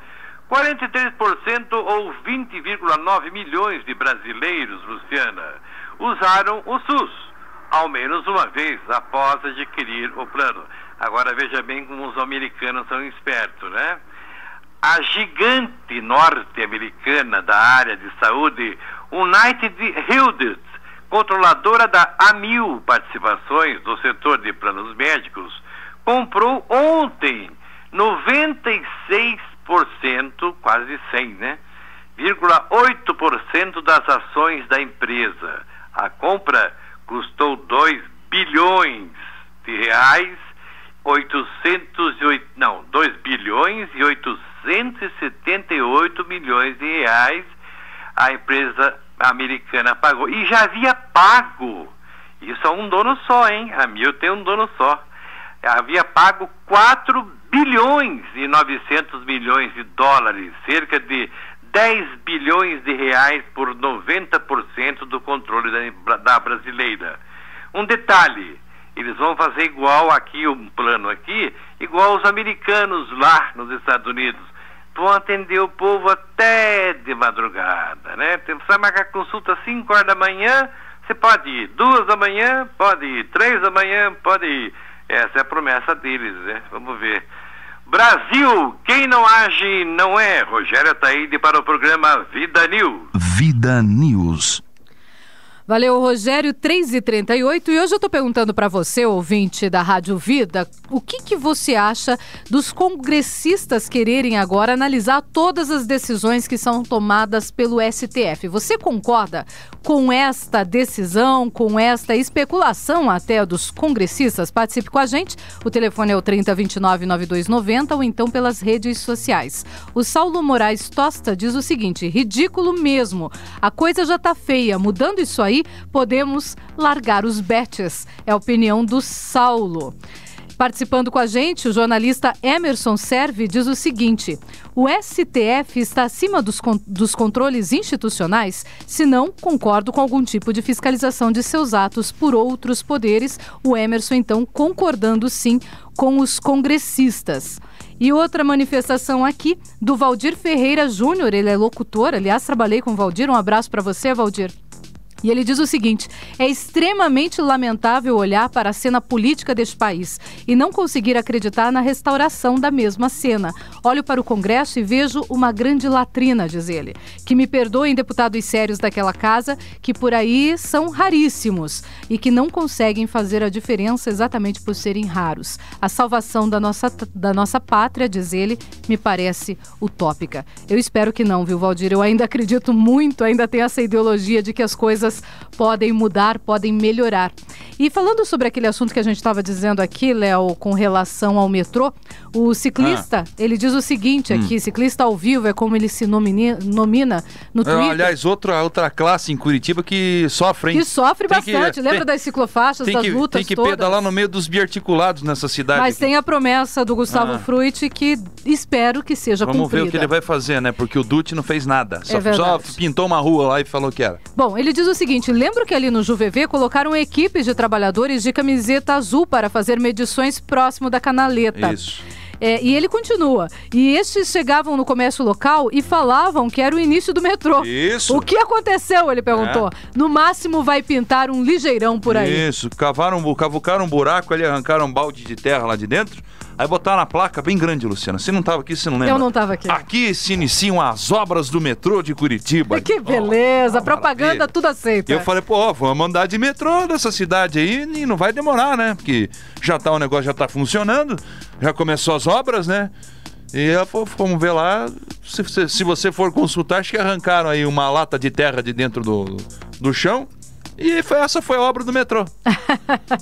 43% ou 20,9 milhões de brasileiros, Luciana, usaram o SUS, ao menos uma vez após adquirir o plano. Agora veja bem como os americanos são espertos, né? A gigante norte-americana da área de saúde, United Health, controladora da Amil Participações do setor de planos médicos, comprou ontem 96%, quase 100, né? 0,8% das ações da empresa. A compra custou 2 bilhões de reais, 2 bilhões e 878 milhões de reais a empresa americana pagou. E já havia pago, isso é um dono só, hein? A Amil tem um dono só. Havia pago 4 bilhões e 900 milhões de dólares, cerca de 10 bilhões de reais por 90% do controle da brasileira. Um detalhe, eles vão fazer igual aqui, um plano aqui, igual os americanos lá nos Estados Unidos. Vão atender o povo até de madrugada, né? Você vai marcar consulta às 5 horas da manhã, você pode ir. 2 da manhã, pode ir. 3 da manhã, pode ir. Essa é a promessa deles, né? Vamos ver. Brasil, quem não age não é. Rogério Taíde para o programa Vida News. Vida News. Valeu, Rogério, 3h38. E hoje eu estou perguntando para você, ouvinte da Rádio Vida, o que você acha dos congressistas quererem agora analisar todas as decisões que são tomadas pelo STF. Você concorda com esta decisão, com esta especulação até dos congressistas? Participe com a gente. O telefone é o 3029-9290 ou então pelas redes sociais. O Saulo Moraes Tosta diz o seguinte: ridículo mesmo. A coisa já tá feia. Mudando isso aí, podemos largar os bets. É a opinião do Saulo. Participando com a gente, o jornalista Emerson Serve diz o seguinte: o STF está acima dos controles institucionais? Se não, concordo com algum tipo de fiscalização de seus atos por outros poderes. O Emerson, então, concordando sim com os congressistas. E outra manifestação aqui do Valdir Ferreira Júnior, ele é locutor, aliás, trabalhei com o Valdir, um abraço para você, Valdir. E ele diz o seguinte: é extremamente lamentável olhar para a cena política deste país e não conseguir acreditar na restauração da mesma cena. Olho para o Congresso e vejo uma grande latrina, diz ele. Que me perdoem deputados sérios daquela casa, que por aí são raríssimos e que não conseguem fazer a diferença exatamente por serem raros. A salvação da nossa pátria, diz ele, me parece utópica. Eu espero que não, viu, Valdir? Eu ainda acredito muito, ainda tenho essa ideologia de que as coisas podem mudar, podem melhorar. E falando sobre aquele assunto que a gente estava dizendo aqui, Léo, com relação ao metrô, o ciclista, ele diz o seguinte aqui: ciclista ao vivo é como ele se nomina no Twitter. Aliás, outra classe em Curitiba que sofre, hein? Que sofre bastante. Lembra das ciclofaixas, das lutas Tem que todas? pedalar no meio dos biarticulados nessa cidade. Mas aqui. tem a promessa do Gustavo Fruit que espero que seja cumprida. Vamos ver o que ele vai fazer, né? Porque o Dutti não fez nada. Só pintou uma rua lá e falou que era. Bom, ele diz o seguinte: lembro que ali no JuVV colocaram equipes de trabalhadores de camiseta azul para fazer medições próximo da canaleta. Isso. E ele continua. E estes chegavam no comércio local e falavam que era o início do metrô. Isso. O que aconteceu? Ele perguntou. No máximo vai pintar um ligeirão por aí. Isso. Cavucaram um buraco ali, arrancaram um balde de terra lá de dentro. Aí botaram a placa bem grande, Luciana. Você não estava aqui, você não lembra? Eu não estava aqui. Aqui se iniciam as obras do metrô de Curitiba. Que beleza, propaganda tudo aceita. Eu falei, vamos andar de metrô nessa cidade aí e não vai demorar, né? Porque o negócio já tá funcionando, já começou as obras, né? E vamos ver lá, se você for consultar, acho que arrancaram aí uma lata de terra de dentro do chão. E essa foi a obra do metrô.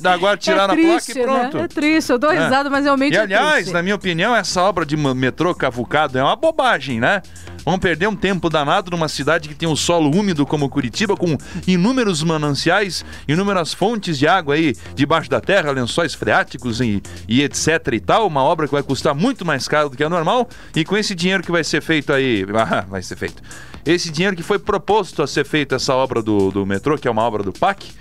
Agora tiraram a placa e pronto. Né? É triste, eu dou risada, mas realmente aliás, triste. Na minha opinião, essa obra de metrô cavucado é uma bobagem, né? Vamos perder um tempo danado numa cidade que tem um solo úmido como Curitiba, com inúmeros mananciais, inúmeras fontes de água aí debaixo da terra, lençóis freáticos e etc e tal. Uma obra que vai custar muito mais caro do que a normal. E com esse dinheiro que vai ser feito aí... vai ser feito. Esse dinheiro que foi proposto a ser feito essa obra do metrô, que é uma obra do PAC,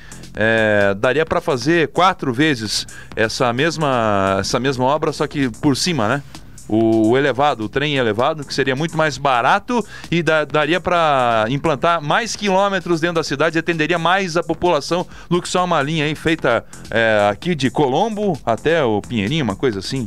daria para fazer 4 vezes essa mesma obra, só que por cima, né? O elevado, o trem elevado, que seria muito mais barato e daria para implantar mais quilômetros dentro da cidade e atenderia mais a população do que só uma linha aí feita aqui de Colombo até o Pinheirinho, uma coisa assim.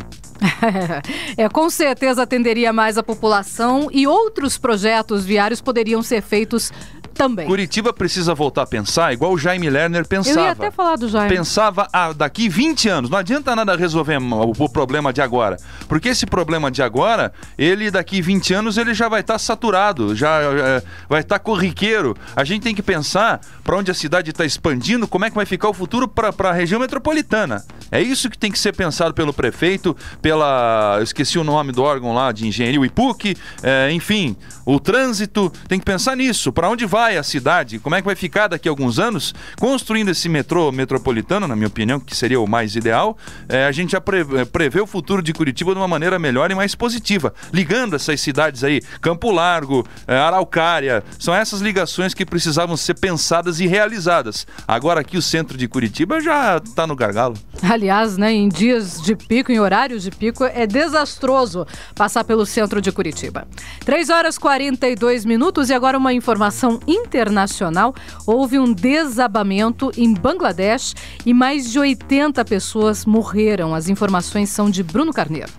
Com certeza atenderia mais a população e outros projetos viários poderiam ser feitos também. Curitiba precisa voltar a pensar igual o Jaime Lerner pensava. Eu ia até falar do Jaime. Pensava daqui 20 anos. Não adianta nada resolver o problema de agora. Porque esse problema de agora, ele daqui 20 anos, ele já vai estar saturado, já vai estar corriqueiro. A gente tem que pensar para onde a cidade está expandindo, como é que vai ficar o futuro para a região metropolitana. É isso que tem que ser pensado pelo prefeito, eu esqueci o nome do órgão lá de engenharia, o IPUC, enfim, o trânsito, tem que pensar nisso, para onde vai a cidade, como é que vai ficar daqui a alguns anos, construindo esse metrô metropolitano, na minha opinião, que seria o mais ideal, a gente já prevê o futuro de Curitiba de uma maneira melhor e mais positiva, ligando essas cidades aí, Campo Largo, Araucária, são essas ligações que precisavam ser pensadas e realizadas. Agora aqui o centro de Curitiba já está no gargalo. Aliás, né, em dias de pico, em horários de pico, é desastroso passar pelo centro de Curitiba. 3h42 e agora uma informação internacional. Houve um desabamento em Bangladesh e mais de 80 pessoas morreram. As informações são de Bruno Carneiro.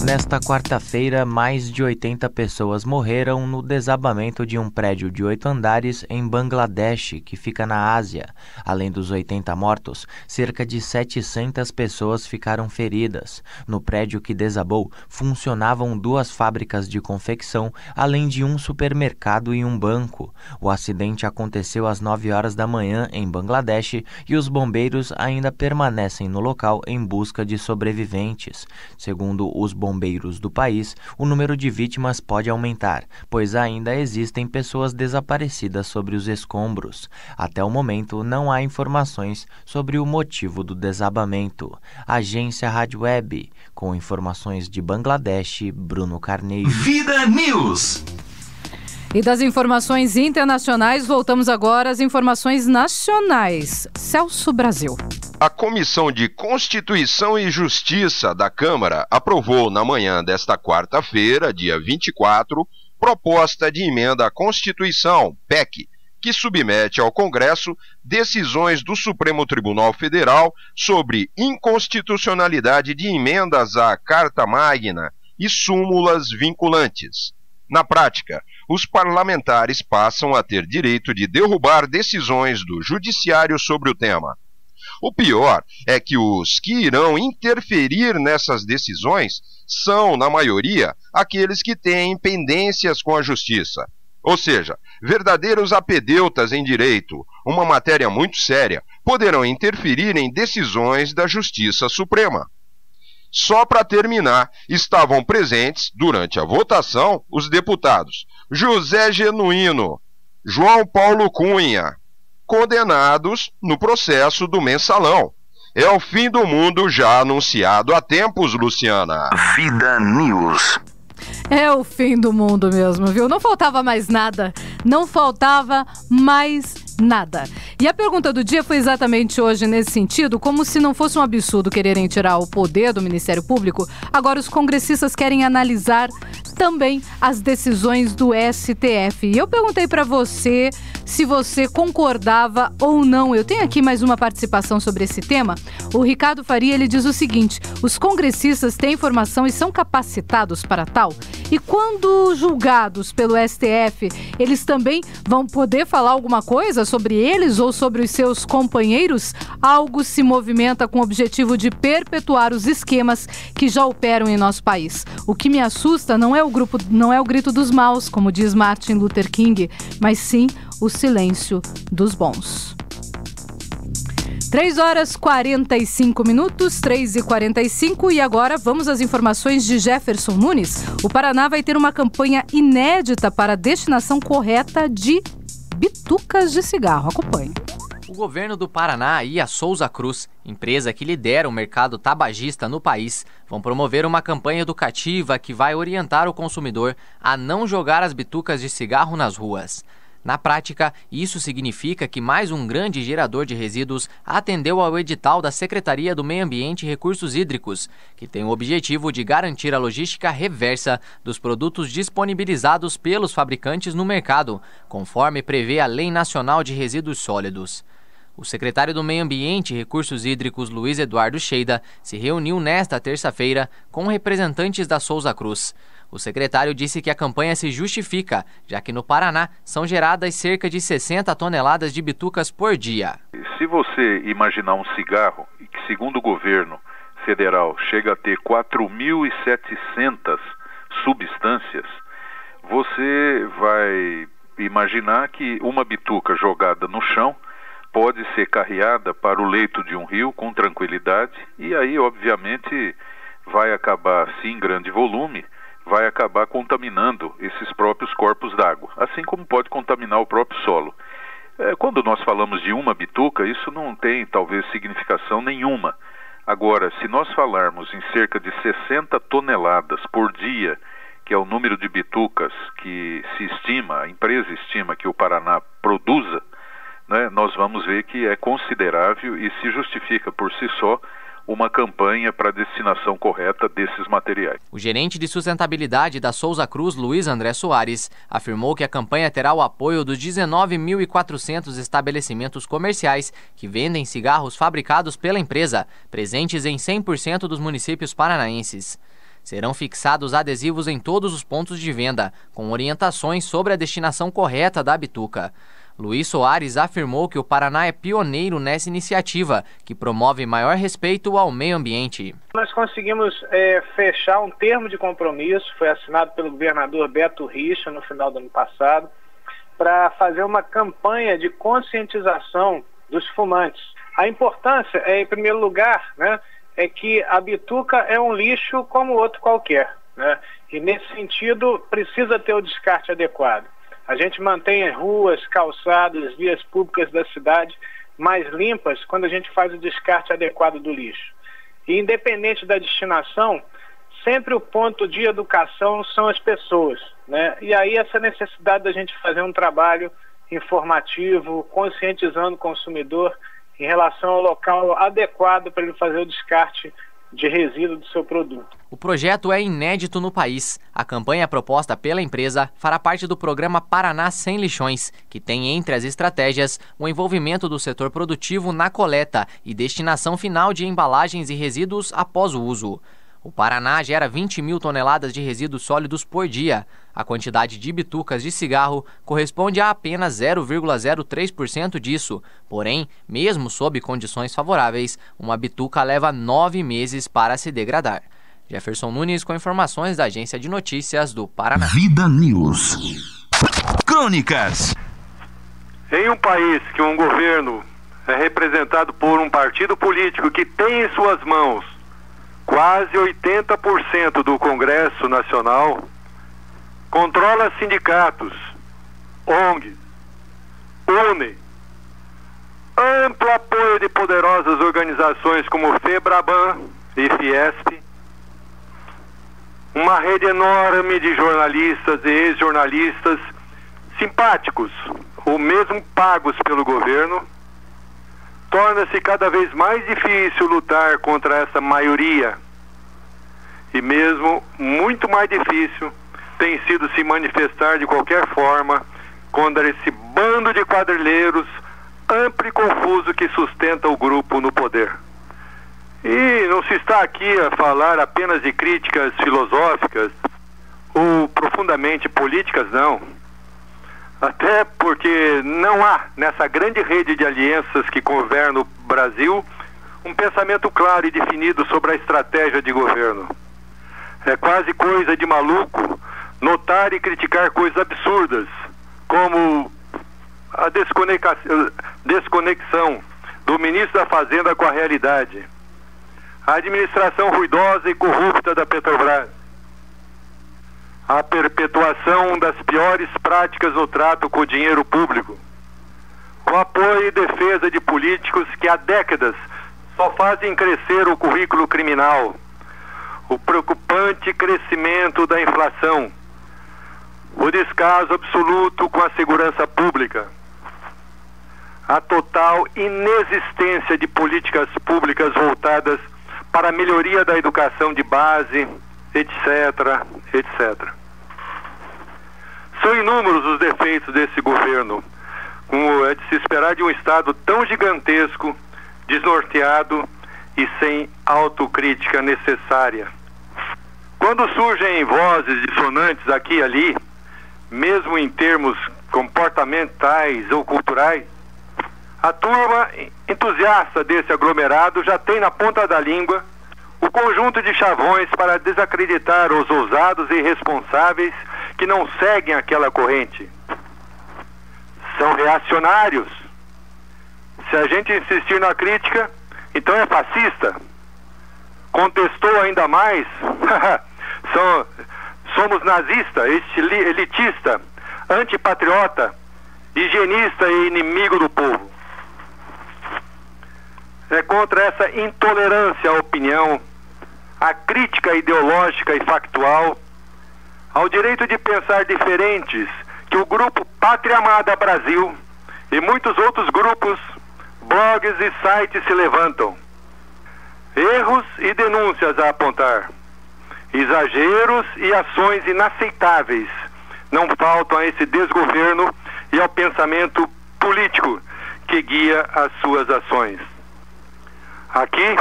Nesta quarta-feira, mais de 80 pessoas morreram no desabamento de um prédio de 8 andares em Bangladesh, que fica na Ásia. Além dos 80 mortos, cerca de 700 pessoas ficaram feridas. No prédio que desabou, funcionavam 2 fábricas de confecção, além de um supermercado e um banco. O acidente aconteceu às 9 horas da manhã em Bangladesh e os bombeiros ainda permanecem no local em busca de sobreviventes. Segundo os bombeiros do país, o número de vítimas pode aumentar, pois ainda existem pessoas desaparecidas sobre os escombros. Até o momento, não há informações sobre o motivo do desabamento. Agência Rádio Web, com informações de Bangladesh, Bruno Carneiro. Vida News. E das informações internacionais, voltamos agora às informações nacionais. Celso Brasil. A Comissão de Constituição e Justiça da Câmara aprovou na manhã desta quarta-feira, dia 24, proposta de emenda à Constituição, PEC, que submete ao Congresso decisões do Supremo Tribunal Federal sobre inconstitucionalidade de emendas à Carta Magna e súmulas vinculantes. Na prática, os parlamentares passam a ter direito de derrubar decisões do Judiciário sobre o tema. O pior é que os que irão interferir nessas decisões são, na maioria, aqueles que têm pendências com a Justiça. Ou seja, verdadeiros apedeutas em direito, uma matéria muito séria, poderão interferir em decisões da Justiça Suprema. Só para terminar, estavam presentes, durante a votação, os deputados José Genuíno, João Paulo Cunha, condenados no processo do Mensalão. É o fim do mundo já anunciado há tempos, Luciana. Vida News. É o fim do mundo mesmo, viu? Não faltava mais nada. Não faltava mais nada. E a pergunta do dia foi exatamente hoje nesse sentido, como se não fosse um absurdo quererem tirar o poder do Ministério Público, agora os congressistas querem analisar também as decisões do STF. E eu perguntei para você se você concordava ou não. Eu tenho aqui mais uma participação sobre esse tema. O Ricardo Faria, ele diz o seguinte: os congressistas têm informação e são capacitados para tal? E quando julgados pelo STF, eles também vão poder falar alguma coisa sobre eles ou sobre os seus companheiros? Algo se movimenta com o objetivo de perpetuar os esquemas que já operam em nosso país. O que me assusta não é o grito dos maus, como diz Martin Luther King, mas sim o silêncio dos bons. 3h45, 3h45, e agora vamos às informações de Jefferson Nunes. O Paraná vai ter uma campanha inédita para a destinação correta de bitucas de cigarro. Acompanhe. O governo do Paraná e a Souza Cruz, empresa que lidera o mercado tabagista no país, vão promover uma campanha educativa que vai orientar o consumidor a não jogar as bitucas de cigarro nas ruas. Na prática, isso significa que mais um grande gerador de resíduos atendeu ao edital da Secretaria do Meio Ambiente e Recursos Hídricos, que tem o objetivo de garantir a logística reversa dos produtos disponibilizados pelos fabricantes no mercado, conforme prevê a Lei Nacional de Resíduos Sólidos. O secretário do Meio Ambiente e Recursos Hídricos, Luiz Eduardo Scheida, se reuniu nesta terça-feira com representantes da Souza Cruz. O secretário disse que a campanha se justifica, já que no Paraná são geradas cerca de 60 toneladas de bitucas por dia. Se você imaginar um cigarro, que segundo o governo federal chega a ter 4.700 substâncias, você vai imaginar que uma bituca jogada no chão pode ser carreada para o leito de um rio com tranquilidade, e aí obviamente vai acabar, se em grande volume, vai acabar contaminando esses próprios corpos d'água, assim como pode contaminar o próprio solo. Quando nós falamos de uma bituca, isso não tem talvez significação nenhuma. Agora, se nós falarmos em cerca de 60 toneladas por dia, que é o número de bitucas que se estima, a empresa estima que o Paraná produza, né, nós vamos ver que é considerável e se justifica por si só uma campanha para a destinação correta desses materiais. O gerente de sustentabilidade da Souza Cruz, Luiz André Soares, afirmou que a campanha terá o apoio dos 19.400 estabelecimentos comerciais que vendem cigarros fabricados pela empresa, presentes em 100% dos municípios paranaenses. Serão fixados adesivos em todos os pontos de venda, com orientações sobre a destinação correta da bituca. Luiz Soares afirmou que o Paraná é pioneiro nessa iniciativa, que promove maior respeito ao meio ambiente. Nós conseguimos fechar um termo de compromisso, foi assinado pelo governador Beto Richa no final do ano passado, para fazer uma campanha de conscientização dos fumantes. A importância, em primeiro lugar, né, é que a bituca é um lixo como outro qualquer, né? E nesse sentido precisa ter o descarte adequado. A gente mantém ruas, calçadas, vias públicas da cidade mais limpas quando a gente faz o descarte adequado do lixo. E independente da destinação, sempre o ponto de educação são as pessoas, né? E aí essa necessidade da gente fazer um trabalho informativo, conscientizando o consumidor em relação ao local adequado para ele fazer o descarte de resíduo do seu produto. O projeto é inédito no país. A campanha proposta pela empresa fará parte do programa Paraná Sem Lixões, que tem entre as estratégias o envolvimento do setor produtivo na coleta e destinação final de embalagens e resíduos após o uso. O Paraná gera 20.000 toneladas de resíduos sólidos por dia. A quantidade de bitucas de cigarro corresponde a apenas 0,03% disso. Porém, mesmo sob condições favoráveis, uma bituca leva 9 meses para se degradar. Jefferson Nunes com informações da Agência de Notícias do Paraná. Vida News. Crônicas. Em um país que um governo é representado por um partido político que tem em suas mãos quase 80% do Congresso Nacional, controla sindicatos, ONGs, UNE, amplo apoio de poderosas organizações como FEBRABAN e Fiesp, uma rede enorme de jornalistas e ex-jornalistas simpáticos, ou mesmo pagos pelo governo, torna-se cada vez mais difícil lutar contra essa maioria e mesmo muito mais difícil tem sido se manifestar de qualquer forma contra esse bando de quadrilheiros amplo e confuso que sustenta o grupo no poder. E não se está aqui a falar apenas de críticas filosóficas ou profundamente políticas, não. Até porque não há, nessa grande rede de alianças que governa o Brasil, um pensamento claro e definido sobre a estratégia de governo. É quase coisa de maluco notar e criticar coisas absurdas, como a desconexão do ministro da Fazenda com a realidade, a administração ruidosa e corrupta da Petrobras, a perpetuação das piores práticas no trato com o dinheiro público, o apoio e defesa de políticos que há décadas só fazem crescer o currículo criminal, o preocupante crescimento da inflação, o descaso absoluto com a segurança pública, a total inexistência de políticas públicas voltadas para a melhoria da educação de base, etc., etc. São inúmeros os defeitos desse governo, como é de se esperar de um Estado tão gigantesco, desnorteado e sem autocrítica necessária. Quando surgem vozes dissonantes aqui e ali, mesmo em termos comportamentais ou culturais, a turma entusiasta desse aglomerado já tem na ponta da língua o conjunto de chavões para desacreditar os ousados e irresponsáveis que não seguem aquela corrente. São reacionários. Se a gente insistir na crítica, então é fascista. Contestou ainda mais, somos nazista, elitista, antipatriota, higienista e inimigo do povo. É contra essa intolerância à opinião, à crítica ideológica e factual, ao direito de pensar diferentes que o grupo Pátria Amada Brasil e muitos outros grupos, blogs e sites se levantam. Erros e denúncias a apontar. Exageros e ações inaceitáveis não faltam a esse desgoverno e ao pensamento político que guia as suas ações. Aqui,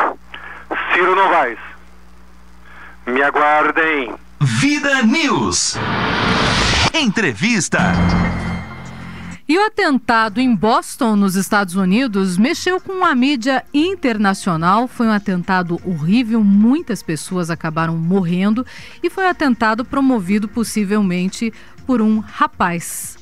Ciro Novaes. Me aguardem. Vida News. Entrevista. E o atentado em Boston, nos Estados Unidos, mexeu com a mídia internacional. Foi um atentado horrível, muitas pessoas acabaram morrendo e foi um atentado promovido possivelmente por um rapaz.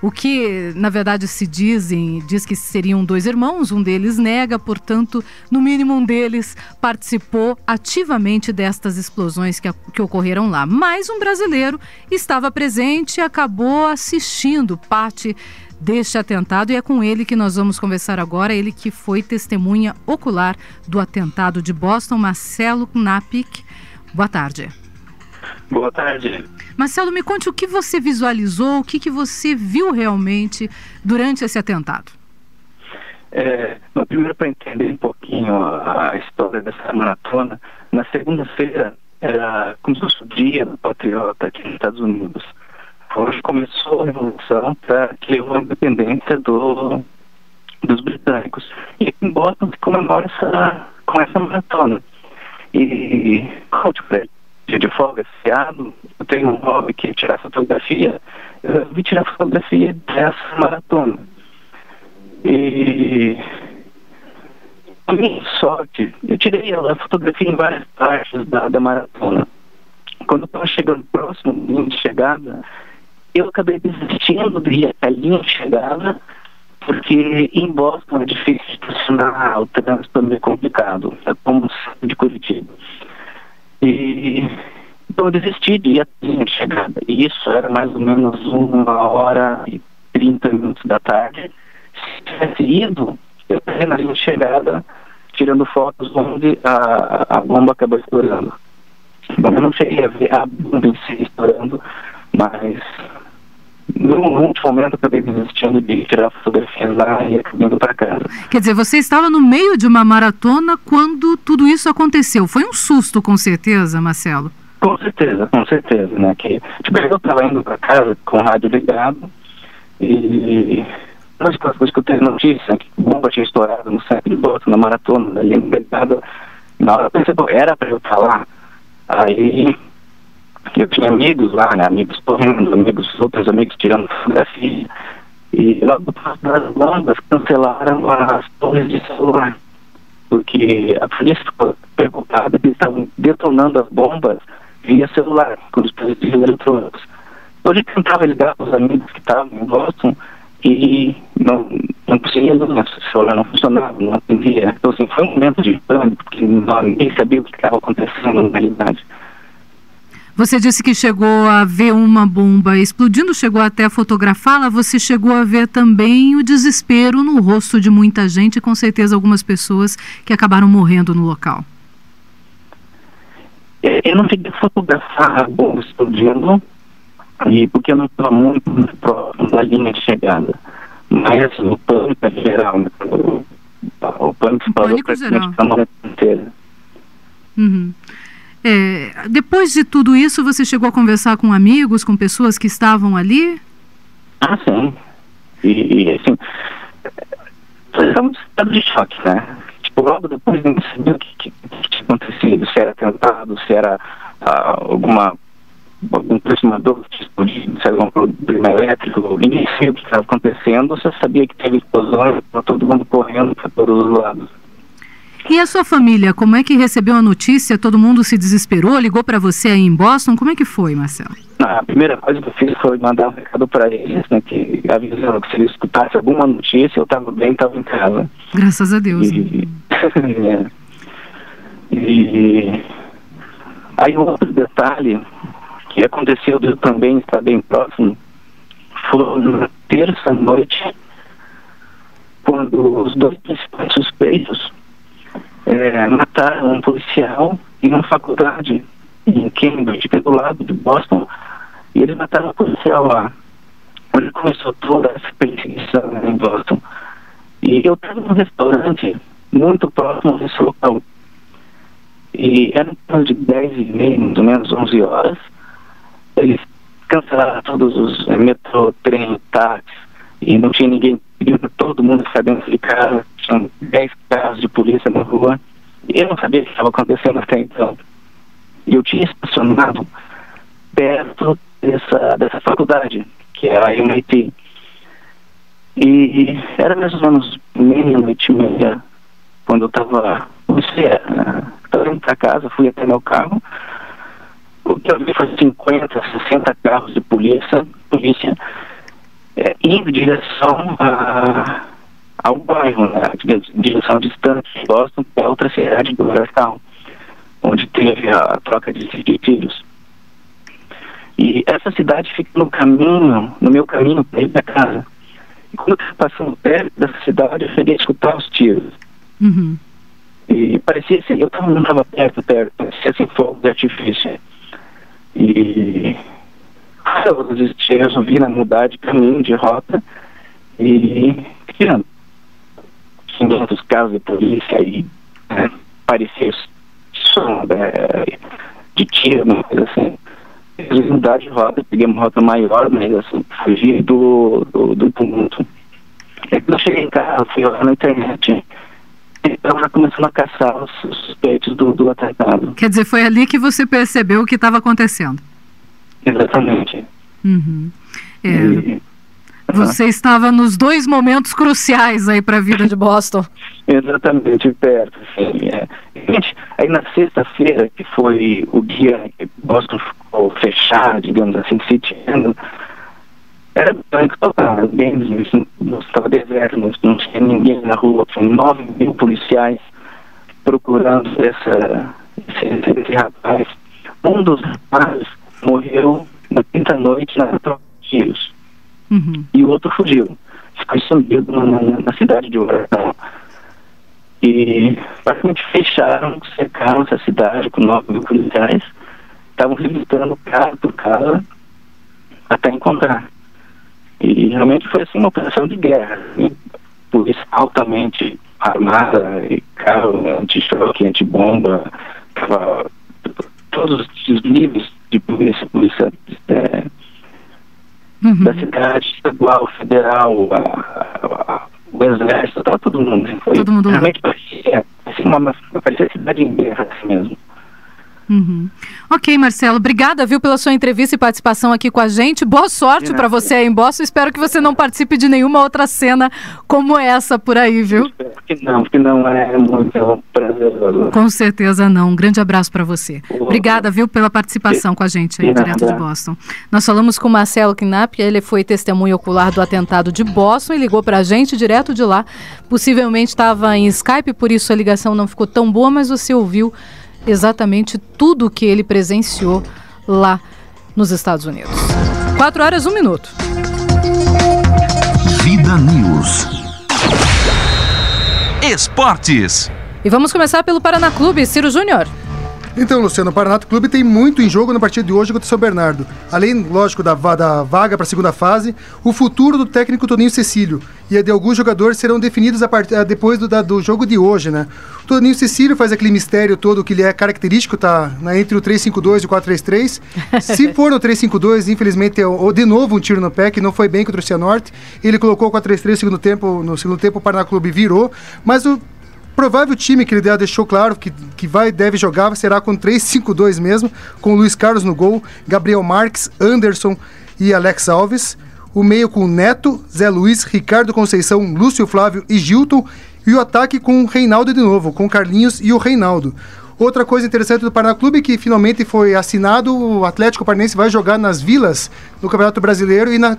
O que, na verdade, diz que seriam 2 irmãos, um deles nega, portanto, no mínimo um deles participou ativamente destas explosões que ocorreram lá. Mas um brasileiro estava presente e acabou assistindo parte deste atentado e é com ele que nós vamos conversar agora, ele que foi testemunha ocular do atentado de Boston, Marcelo Knapik. Boa tarde. Boa tarde. Marcelo, me conte o que você visualizou, o que você viu realmente durante esse atentado. Primeiro, para entender um pouquinho a história dessa maratona, na segunda-feira era como se fosse o dia do patriota aqui nos Estados Unidos. Hoje começou a revolução que levou à independência dos britânicos. E aqui em Boston se comemora com essa maratona. E, como te falei, dia de folga, feriado, eu tenho um hobby que é tirar fotografia. Eu vim tirar fotografia dessa maratona. E a minha sorte, eu tirei a fotografia em várias partes da maratona. Quando eu estava chegando próximo da linha de chegada, eu acabei desistindo de ir até a linha de chegada, porque em Boston é difícil estacionar, o trânsito é meio complicado, é como de Curitiba. E então eu desisti de ir até a linha de chegada. E isso era mais ou menos 1h30 da tarde. Se tivesse ido, eu estaria na linha de chegada tirando fotos onde a bomba acabou estourando. Bom, eu não cheguei a ver a bomba em si estourando, mas no último momento eu acabei desistindo de tirar fotografias lá e acabei indo para casa. Quer dizer, você estava no meio de uma maratona quando tudo isso aconteceu. Foi um susto, com certeza, Marcelo? Com certeza, né? Que, tipo, eu estava indo para casa com o rádio ligado e nós escutei notícia que a bomba tinha estourado no centro de Boston, na maratona, da linha ligada. Na hora eu pensei, era para eu estar lá. Aí eu tinha amigos lá, né? Amigos correndo, outros amigos tirando fotografia. E logo depois das bombas cancelaram as torres de celular. Porque a polícia ficou preocupada que eles estavam detonando as bombas via celular, com dispositivos eletrônicos. Hoje eu tentava ligar para os amigos que estavam em Boston e não conseguia, o celular não funcionava, não atendia. Então, assim, foi um momento de pânico, porque ninguém sabia o que estava acontecendo na realidade. Você disse que chegou a ver uma bomba explodindo, chegou até a fotografá-la. Você chegou a ver também o desespero no rosto de muita gente e com certeza algumas pessoas que acabaram morrendo no local. Eu não cheguei a fotografar a bomba explodindo, porque eu não estava muito próximo da linha de chegada. Mas o pânico é geral, né? O pânico falou praticamente a noite inteira. Uhum. Depois de tudo isso, você chegou a conversar com amigos, com pessoas que estavam ali? Ah, sim. E assim, foi um estado de choque, né? Tipo, logo depois não sabia o que tinha acontecido, se era atentado, se era algum transformador que tinha explodido, se era algum problema elétrico, ninguém sabia o que estava acontecendo, só sabia que teve explosão, estava todo mundo correndo para todos os lados. E a sua família, como é que recebeu a notícia? Todo mundo se desesperou, ligou para você aí em Boston? Como é que foi, Marcelo? A primeira coisa que eu fiz foi mandar um recado para eles, né, que avisando que se eles escutassem alguma notícia, eu estava bem, estava em casa. Graças a Deus. E aí um outro detalhe que aconteceu de eu também estar bem próximo foi na terça-noite, quando os dois principais suspeitos mataram um policial em uma faculdade em Cambridge, que é do lado de Boston, e eles mataram um policial lá, onde começou toda essa perseguição, né, em Boston. E eu estava num restaurante muito próximo desse local, e era em torno de 10h30, mais ou menos 11 horas. Eles cancelaram todos os metrô, trem, táxi, e não tinha ninguém, pedindo todo mundo ficar dentro de casa. Tinham 10 carros de polícia na rua, e eu não sabia o que estava acontecendo até então. E eu tinha estacionado perto dessa faculdade, que é a MIT. E era mais ou menos meia-noite e meia, quando eu estava indo para casa, fui até meu carro. O que eu vi foi 50, 60 carros de polícia indo em direção ao bairro, né, em direção distante de Boston, para outra cidade do Watertown, onde teve a troca de tiros. E essa cidade fica no meu caminho para ir para casa. E quando eu estava passando perto dessa cidade, eu cheguei a escutar os tiros. Uhum. E parecia assim, eu não estava perto, parecia assim, fogo de artifício. E eu resolvi mudar de caminho, de rota, e tirando 500 carros de polícia e parecia som de tiro, uma coisa assim. Eu resolvi mudar de rota, peguei uma rota maior, mas assim, fugi do tumulto. E quando eu cheguei em casa, fui lá na internet, eu já começando a caçar os suspeitos do atentado. Quer dizer, foi ali que você percebeu o que estava acontecendo? Exatamente. Uhum. Você estava nos dois momentos cruciais aí para a vida de Boston. Exatamente, perto. Assim, Gente, aí na sexta-feira, que foi o dia que Boston ficou fechado, digamos assim, sitiando, era pânico total, não estava deserto, não tinha ninguém na rua, tinha 9 mil policiais procurando esse rapaz. Um dos rapazes morreu na quinta noite na troca de tiros. Uhum. E o outro fugiu, ficou escondido na cidade de Watertown. E praticamente cercaram essa cidade com 9 mil policiais, estavam revisitando casa por casa até encontrar. E realmente foi assim uma operação de guerra, polícia altamente armada, e carro anti-choque, anti-bomba, todos os níveis de polícia da cidade, estadual, federal, o exército, estava todo mundo. Todo mundo lá. Realmente parecia a cidade em guerra, assim mesmo. Uhum. Ok, Marcelo, obrigada, viu, pela sua entrevista e participação aqui com a gente. Boa sorte para você aí em Boston. Espero que você não participe de nenhuma outra cena como essa por aí, viu? Porque não é muito prazeroso. Com certeza não. Um grande abraço para você. Obrigada, viu, pela participação com a gente aí, direto de Boston. Nós falamos com o Marcelo Knapp, ele foi testemunha ocular do atentado de Boston e ligou para a gente direto de lá. Possivelmente estava em Skype, por isso a ligação não ficou tão boa, mas você ouviu exatamente tudo que ele presenciou lá nos Estados Unidos. 4 horas, 1 minuto. Vida News. Esportes. E vamos começar pelo Paraná Clube, Ciro Júnior. Então, Luciano, o Paraná Clube tem muito em jogo na partida de hoje contra o São Bernardo. Além, lógico, da vaga para a segunda fase, o futuro do técnico Toninho Cecílio e a de alguns jogadores serão definidos depois do jogo de hoje, né? O Toninho Cecílio faz aquele mistério todo que ele é característico, tá entre o 3-5-2 e o 4-3-3. Se for no 3-5-2, infelizmente, é de novo um tiro no pé, que não foi bem contra o Cianorte. Ele colocou o 4-3-3 no segundo tempo, o Paraná Clube virou, mas o provável time que ele já deixou claro que deve jogar será com 3-5-2 mesmo, com Luiz Carlos no gol, Gabriel Marques, Anderson e Alex Alves. O meio com Neto, Zé Luiz, Ricardo Conceição, Lúcio Flávio e Gilton. E o ataque com o Reinaldo de novo, com Carlinhos e o Reinaldo. Outra coisa interessante do Paraná Clube é que finalmente foi assinado, o Atlético Paranaense vai jogar nas Vilas no Campeonato Brasileiro e na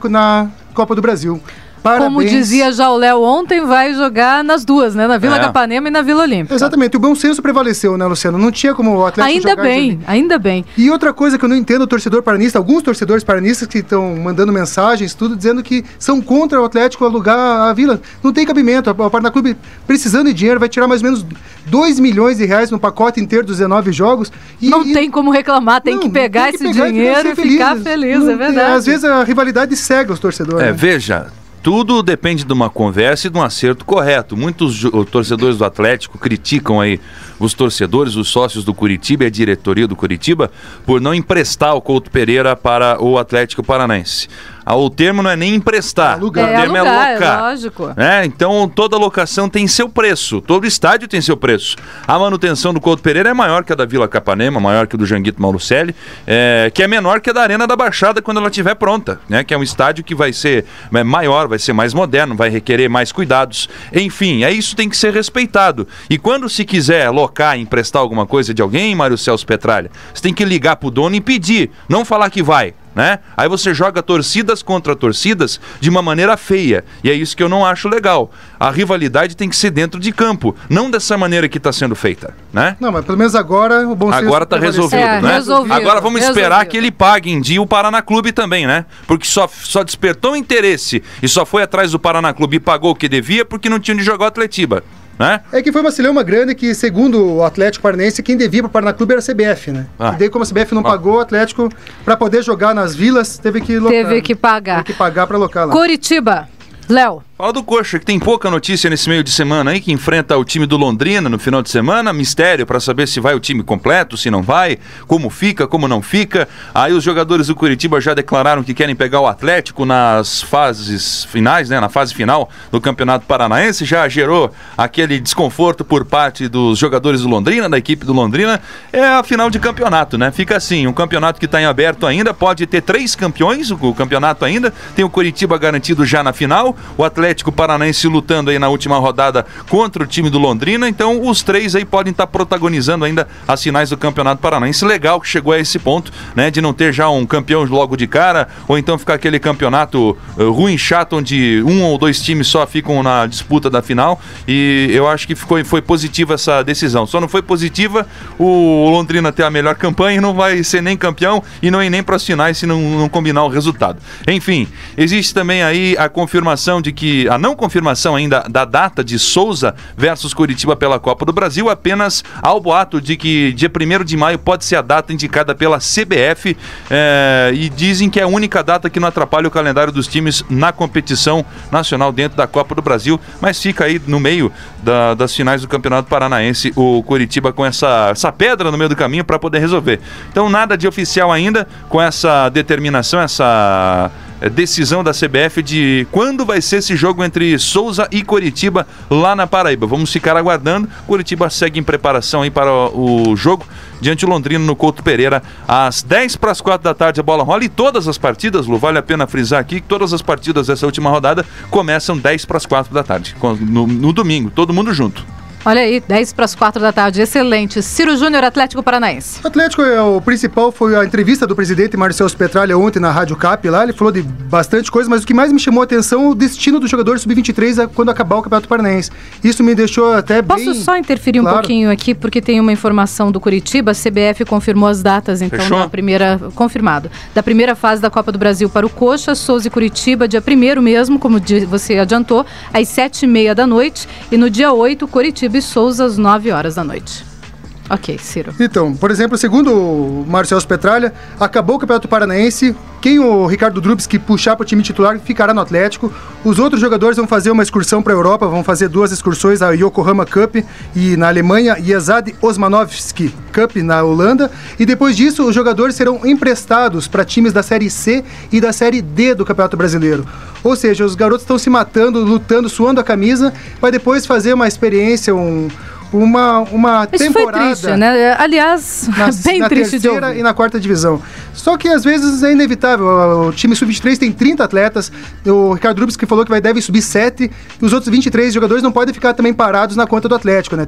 Copa do Brasil. Parabéns. Como dizia já o Léo ontem, vai jogar nas duas, né? Na Vila Capanema e na Vila Olímpica. Exatamente, o bom senso prevaleceu, né, Luciano? Não tinha como o Atlético jogar... Ainda bem. E outra coisa que eu não entendo, o torcedor paranista, alguns torcedores paranistas que estão mandando mensagens, tudo, dizendo que são contra o Atlético alugar a Vila. Não tem cabimento. O Paraná Clube, precisando de dinheiro, vai tirar mais ou menos 2 milhões de reais no pacote inteiro dos 19 jogos. Não tem como reclamar, tem que pegar esse dinheiro e ficar feliz, é verdade. Às vezes a rivalidade cega os torcedores. Veja... Tudo depende de uma conversa e de um acerto correto. Muitos torcedores do Atlético criticam aí os torcedores, os sócios do Curitiba e a diretoria do Curitiba por não emprestar o Couto Pereira para o Atlético Paranaense. O termo não é nem emprestar, o termo é alocar. Lógico. Então toda locação tem seu preço, todo estádio tem seu preço. A manutenção do Couto Pereira é maior que a da Vila Capanema, maior que a do Janguito Malucelli, que é menor que a da Arena da Baixada quando ela estiver pronta, né? Que é um estádio que vai ser maior, vai ser mais moderno, vai requerer mais cuidados. Enfim, isso tem que ser respeitado. E quando se quiser locar, emprestar alguma coisa de alguém, Mário Celso Petralha, você tem que ligar pro dono e pedir, não falar que vai. Né? Aí você joga torcidas contra torcidas de uma maneira feia, e é isso que eu não acho legal. A rivalidade tem que ser dentro de campo, não dessa maneira que está sendo feita, né? Não, mas pelo menos agora o bom senso agora está resolvido, né? Agora vamos esperar que ele pague em dia o Paraná Clube também, né? Porque só despertou interesse e só foi atrás do Paraná Clube e pagou o que devia porque não tinha onde jogar o Atletiba. Né? É que foi uma celeuma grande que, segundo o Atlético Paranaense, quem devia para o Paraná Clube era a CBF, né? E daí, como a CBF não pagou, o Atlético, para poder jogar nas vilas, teve que pagar. Teve que pagar para locar lá. Curitiba, Léo. Fala do Coxa, que tem pouca notícia nesse meio de semana aí, que enfrenta o time do Londrina no final de semana. Mistério para saber se vai o time completo, se não vai, como fica, como não fica. Aí os jogadores do Curitiba já declararam que querem pegar o Atlético nas fases finais, né? Na fase final do Campeonato Paranaense. Já gerou aquele desconforto por parte dos jogadores do Londrina, da equipe do Londrina. É a final de campeonato, né? Fica assim, um campeonato que está em aberto ainda, pode ter 3 campeões, o campeonato ainda. Tem o Curitiba garantido já na final, o Atlético Paranaense lutando aí na última rodada contra o time do Londrina, então os 3 aí podem estar protagonizando ainda as finais do Campeonato Paranaense. Legal que chegou a esse ponto, né, de não ter já um campeão logo de cara, ou então ficar aquele campeonato ruim, chato, onde 1 ou 2 times só ficam na disputa da final, e eu acho que foi positiva essa decisão. Só não foi positiva o Londrina ter a melhor campanha e não vai ser nem campeão e não ir nem para as finais se não combinar o resultado. Enfim, existe também aí a confirmação de que a não confirmação ainda da data de Souza versus Coritiba pela Copa do Brasil, apenas ao boato de que dia 1º de maio pode ser a data indicada pela CBF, e dizem que é a única data que não atrapalha o calendário dos times na competição nacional dentro da Copa do Brasil, mas fica aí no meio das finais do Campeonato Paranaense o Coritiba com essa pedra no meio do caminho para poder resolver. Então nada de oficial ainda, com essa determinação, essa decisão da CBF de quando vai ser esse jogo entre Souza e Coritiba lá na Paraíba. Vamos ficar aguardando. Coritiba segue em preparação aí para o jogo diante do Londrina no Couto Pereira às 10:45 da tarde. A bola rola e todas as partidas, Lu, vale a pena frisar aqui que todas as partidas dessa última rodada começam 10:45 da tarde, no domingo, todo mundo junto. Olha aí, 10:45 da tarde, excelente. Ciro Júnior, Atlético Paranaense. O Atlético, o principal foi a entrevista do presidente Marcelo Petralha ontem na Rádio Cap lá, ele falou de bastante coisa, mas o que mais me chamou a atenção é o destino do jogador sub-23 quando acabar o Campeonato Paranaense. Isso me deixou até bem... Posso só interferir um pouquinho aqui, porque tem uma informação do Curitiba, a CBF confirmou as datas, então, da primeira fase da Copa do Brasil para o Coxa, Souza e Curitiba, dia 1º mesmo, como você adiantou, às 7:30 da noite, e no dia 8, Curitiba e Souza às 9 horas da noite. Ok, Ciro. Então, por exemplo, segundo o Marcelo Petralha, acabou o Campeonato Paranaense, quem o Ricardo Drubski puxar para o time titular ficará no Atlético, os outros jogadores vão fazer uma excursão para a Europa, vão fazer 2 excursões, a Yokohama Cup e na Alemanha e a Zad Osmanovski Cup na Holanda, e depois disso os jogadores serão emprestados para times da Série C e da Série D do Campeonato Brasileiro. Ou seja, os garotos estão se matando, lutando, suando a camisa, para depois fazer uma experiência, uma isso temporada. Foi triste, né? Aliás, bem na triste de ouvir. terceira e na 4ª divisão. Só que às vezes é inevitável. O time sub-23 tem 30 atletas. O Ricardo Drubski falou que deve subir 7. E os outros 23 jogadores não podem ficar também parados na conta do Atlético, né?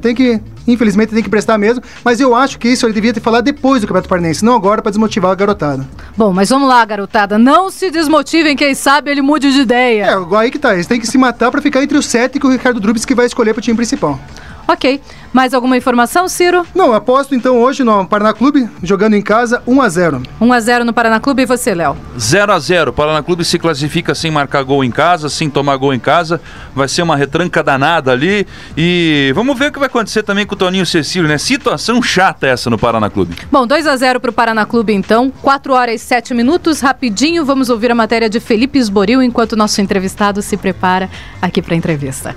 Infelizmente tem que prestar mesmo. Mas eu acho que isso ele devia ter falado depois do Campeonato Paranaense, não agora, para desmotivar a garotada. Bom, mas vamos lá, garotada. Não se desmotivem, quem sabe ele mude de ideia. Aí que tá. Eles têm que se matar para ficar entre os 7 que o Ricardo Drubski vai escolher para o time principal. Ok. Mais alguma informação, Ciro? Não, aposto então hoje no Paraná Clube, jogando em casa, 1-0. 1-0 no Paraná Clube, e você, Léo? 0-0. O Paraná Clube se classifica sem marcar gol em casa, sem tomar gol em casa. Vai ser uma retranca danada ali. E vamos ver o que vai acontecer também com o Toninho Cecílio, né? Situação chata essa no Paraná Clube. Bom, 2-0 pro Paraná Clube, então. 4h07, rapidinho. Vamos ouvir a matéria de Felipe Esboril, enquanto o nosso entrevistado se prepara aqui para a entrevista.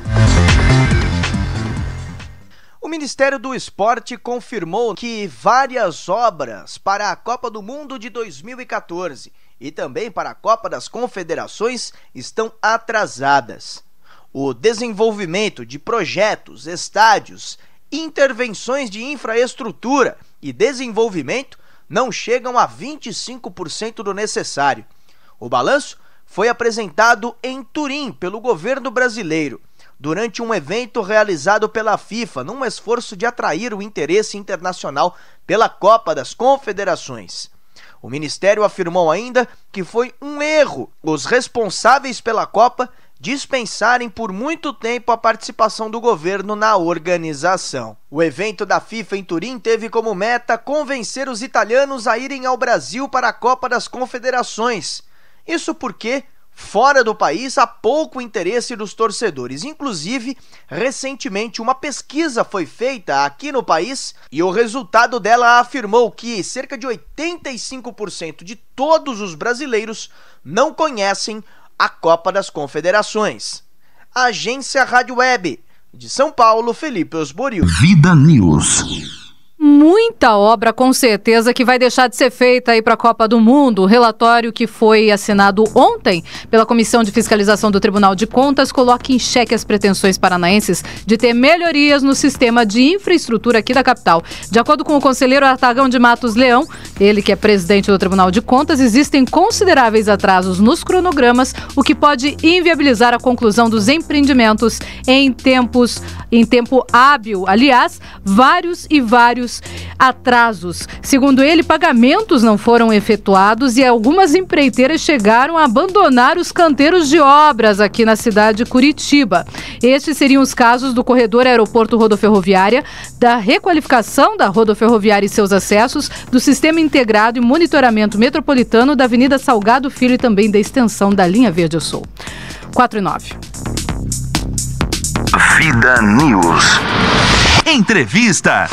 O Ministério do Esporte confirmou que várias obras para a Copa do Mundo de 2014 e também para a Copa das Confederações estão atrasadas. O desenvolvimento de projetos, estádios, intervenções de infraestrutura e desenvolvimento não chegam a 25% do necessário. O balanço foi apresentado em Turim pelo governo brasileiro, durante um evento realizado pela FIFA, num esforço de atrair o interesse internacional pela Copa das Confederações. O Ministério afirmou ainda que foi um erro os responsáveis pela Copa dispensarem por muito tempo a participação do governo na organização. O evento da FIFA em Turim teve como meta convencer os italianos a irem ao Brasil para a Copa das Confederações. Isso porque fora do país, há pouco interesse dos torcedores. Inclusive, recentemente, uma pesquisa foi feita aqui no país e o resultado dela afirmou que cerca de 85% de todos os brasileiros não conhecem a Copa das Confederações. Agência Rádio Web, de São Paulo, Felipe Osboril. Vida News. Muita obra, com certeza, que vai deixar de ser feita aí para a Copa do Mundo. O relatório que foi assinado ontem pela Comissão de Fiscalização do Tribunal de Contas coloca em xeque as pretensões paranaenses de ter melhorias no sistema de infraestrutura aqui da capital. De acordo com o conselheiro Artagão de Matos Leão, ele que é presidente do Tribunal de Contas, existem consideráveis atrasos nos cronogramas, o que pode inviabilizar a conclusão dos empreendimentos em tempo hábil. Aliás, vários atrasos. Segundo ele, pagamentos não foram efetuados e algumas empreiteiras chegaram a abandonar os canteiros de obras aqui na cidade de Curitiba. Estes seriam os casos do corredor aeroporto rodoferroviária, da requalificação da rodoferroviária e seus acessos, do sistema integrado e monitoramento metropolitano da Avenida Salgado Filho e também da extensão da linha Verde Sul. 4 e 9. Vida News. Entrevista.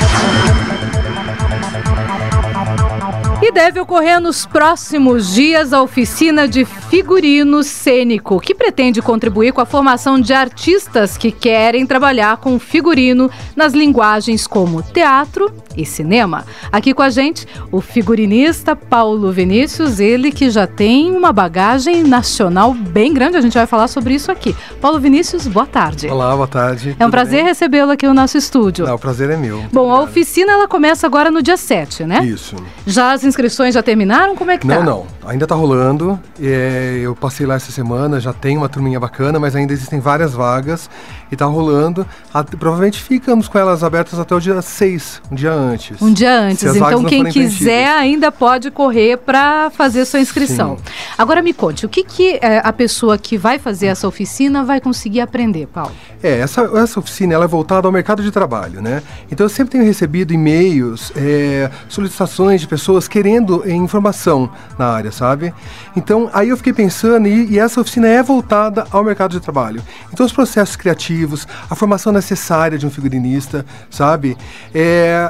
E deve ocorrer nos próximos dias a oficina de figurino cênico, que pretende contribuir com a formação de artistas que querem trabalhar com figurino nas linguagens como teatro e cinema. Aqui com a gente, o figurinista Paulo Vinícius, ele que já tem uma bagagem nacional bem grande, a gente vai falar sobre isso aqui. Paulo Vinícius, boa tarde. Olá, boa tarde. É um prazer recebê-lo aqui no nosso estúdio. Não, o prazer é meu. Bom, a oficina ela começa agora no dia 7, né? Isso. Já as inscrições já terminaram? Como é que tá? Não, ainda tá rolando. Eu passei lá essa semana, já tem uma turminha bacana, mas ainda existem várias vagas e tá rolando. Provavelmente ficamos com elas abertas até o dia 6, um dia antes. Um dia antes, então quem quiser ainda pode correr para fazer sua inscrição. Sim. Agora me conte, o que a pessoa que vai fazer essa oficina vai conseguir aprender, Paulo? Essa oficina ela é voltada ao mercado de trabalho, né? Então eu sempre tenho recebido e-mails, solicitações de pessoas querendo informação na área, sabe? Então aí eu fiquei pensando e essa oficina é voltada ao mercado de trabalho. Então os processos criativos, a formação necessária de um figurinista, sabe?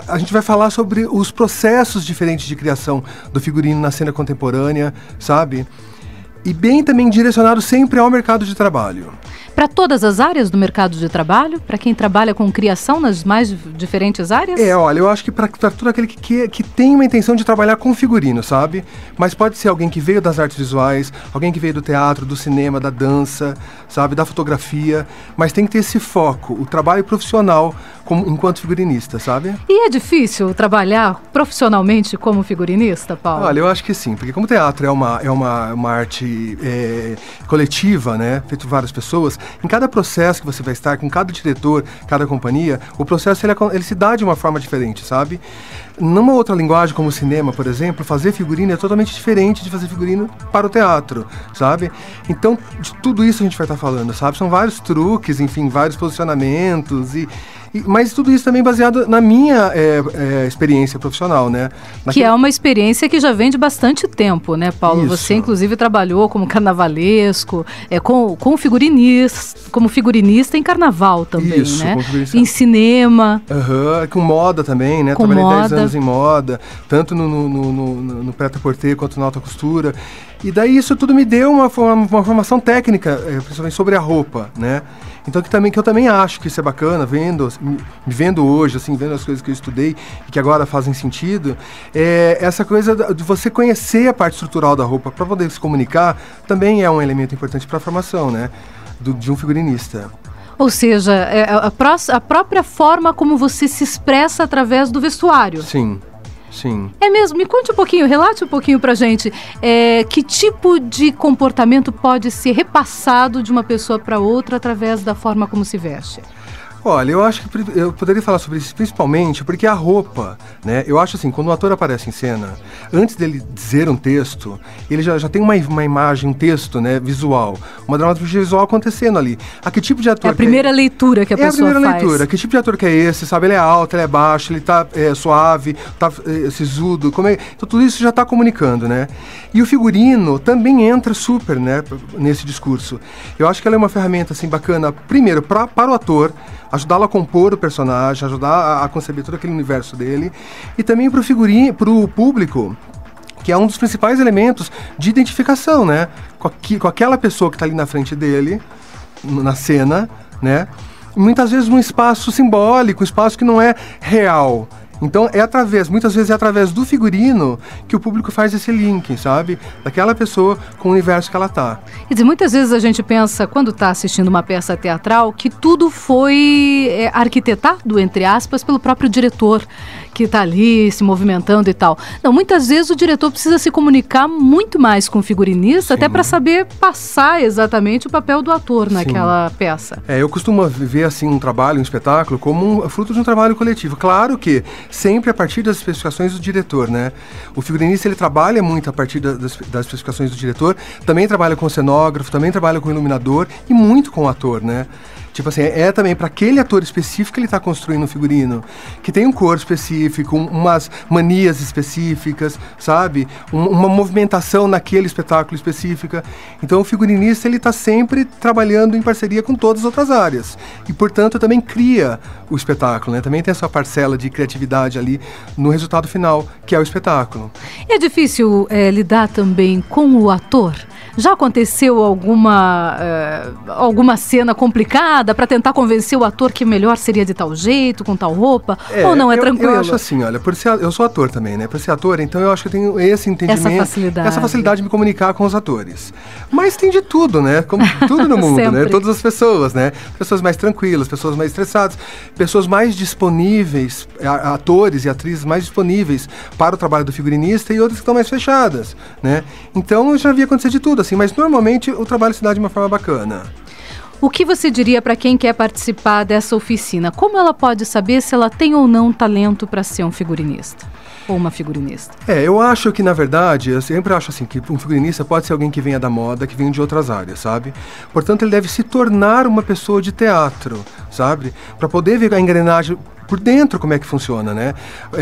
A gente vai falar sobre os processos diferentes de criação do figurino na cena contemporânea, sabe? E bem também direcionado sempre ao mercado de trabalho. Para todas as áreas do mercado de trabalho? Para quem trabalha com criação nas mais diferentes áreas? Olha, eu acho que para todo aquele que tem uma intenção de trabalhar com figurino, sabe? Mas pode ser alguém que veio das artes visuais, alguém que veio do teatro, do cinema, da dança, sabe? Da fotografia. Mas tem que ter esse foco, o trabalho profissional enquanto figurinista, sabe? E é difícil trabalhar profissionalmente como figurinista, Paulo? Olha, eu acho que sim, porque como teatro é uma arte coletiva, né? Feito por várias pessoas, em cada processo que você vai estar, com cada diretor, cada companhia, o processo ele se dá de uma forma diferente, sabe? Numa outra linguagem, como o cinema, por exemplo, fazer figurino é totalmente diferente de fazer figurino para o teatro, sabe? Então, de tudo isso a gente vai estar falando, sabe? São vários truques, enfim, vários posicionamentos mas tudo isso também baseado na minha experiência profissional, né? Que é uma experiência que já vem de bastante tempo, né, Paulo? Isso. Você, inclusive, trabalhou como carnavalesco, como figurinista em carnaval também, isso, né? Em cinema. Com moda também, né? Com Trabalhei moda. 10 anos em moda, tanto no prêt-à-porter quanto na alta costura. E daí isso tudo me deu uma formação técnica, principalmente sobre a roupa, né? Então que eu também acho que isso é bacana, me vendo hoje, assim, vendo as coisas que eu estudei e que agora fazem sentido, essa coisa de você conhecer a parte estrutural da roupa para poder se comunicar também é um elemento importante para a formação, né? De um figurinista. Ou seja, a própria forma como você se expressa através do vestuário. Sim. É mesmo? Me conte um pouquinho, relate um pouquinho pra gente que tipo de comportamento pode ser repassado de uma pessoa para outra através da forma como se veste? Olha, eu acho que eu poderia falar sobre isso principalmente porque a roupa, né? Eu acho assim, quando o ator aparece em cena, antes dele dizer um texto, ele já tem uma imagem, um texto, né, visual, uma dramaturgia visual acontecendo ali. Que tipo de ator é a primeira leitura que a pessoa faz. É a primeira leitura. Que tipo de ator que é esse, sabe? Ele é alto, ele é baixo, ele tá suave, tá sisudo, então tudo isso já tá comunicando, né? E o figurino também entra super, né, nesse discurso. Eu acho que ela é uma ferramenta, assim, bacana, primeiro, para o ator, ajudá-lo a compor o personagem, ajudar a conceber todo aquele universo dele, e também para o público, que é um dos principais elementos de identificação, né? Com aquela pessoa que está ali na frente dele, na cena, né? Muitas vezes num espaço simbólico, um espaço que não é real. Então muitas vezes é através do figurino que o público faz esse link, sabe? Daquela pessoa com o universo que ela tá. Quer dizer, muitas vezes a gente pensa, quando está assistindo uma peça teatral, que tudo foi arquitetado, entre aspas, pelo próprio diretor, que está ali se movimentando e tal. Não, muitas vezes o diretor precisa se comunicar muito mais com o figurinista, até para saber passar exatamente o papel do ator naquela peça. Eu costumo ver assim um trabalho, um espetáculo, como fruto de um trabalho coletivo. Claro que sempre a partir das especificações do diretor, né? O figurinista, ele trabalha muito a partir das especificações do diretor, também trabalha com o cenógrafo, também trabalha com o iluminador e muito com o ator, né? Tipo assim, é também para aquele ator específico que ele está construindo um figurino, que tem um corpo específico, umas manias específicas, sabe? Uma movimentação naquele espetáculo específica. Então o figurinista, ele está sempre trabalhando em parceria com todas as outras áreas. E, portanto, também cria o espetáculo, né? Também tem essa parcela de criatividade ali no resultado final, que é o espetáculo. É difícil lidar também com o ator? Já aconteceu alguma cena complicada para tentar convencer o ator que melhor seria de tal jeito, com tal roupa? Ou não, é tranquilo? Eu acho assim, olha, eu sou ator também, né? Por ser ator, então eu acho que eu tenho esse entendimento, essa facilidade de me comunicar com os atores. Mas tem de tudo, né? Como tudo no mundo, né? Todas as pessoas, né? Pessoas mais tranquilas, pessoas mais estressadas, pessoas mais disponíveis, atores e atrizes mais disponíveis para o trabalho do figurinista e outras que estão mais fechadas, né? Então eu já vi acontecer de tudo, assim, mas normalmente o trabalho se dá de uma forma bacana. O que você diria para quem quer participar dessa oficina? Como ela pode saber se ela tem ou não talento para ser um figurinista? Ou uma figurinista? Eu acho que, na verdade, eu sempre acho assim, que um figurinista pode ser alguém que venha da moda, que venha de outras áreas, sabe? Portanto, ele deve se tornar uma pessoa de teatro, sabe? Para poder ver a engrenagem por dentro como é que funciona, né?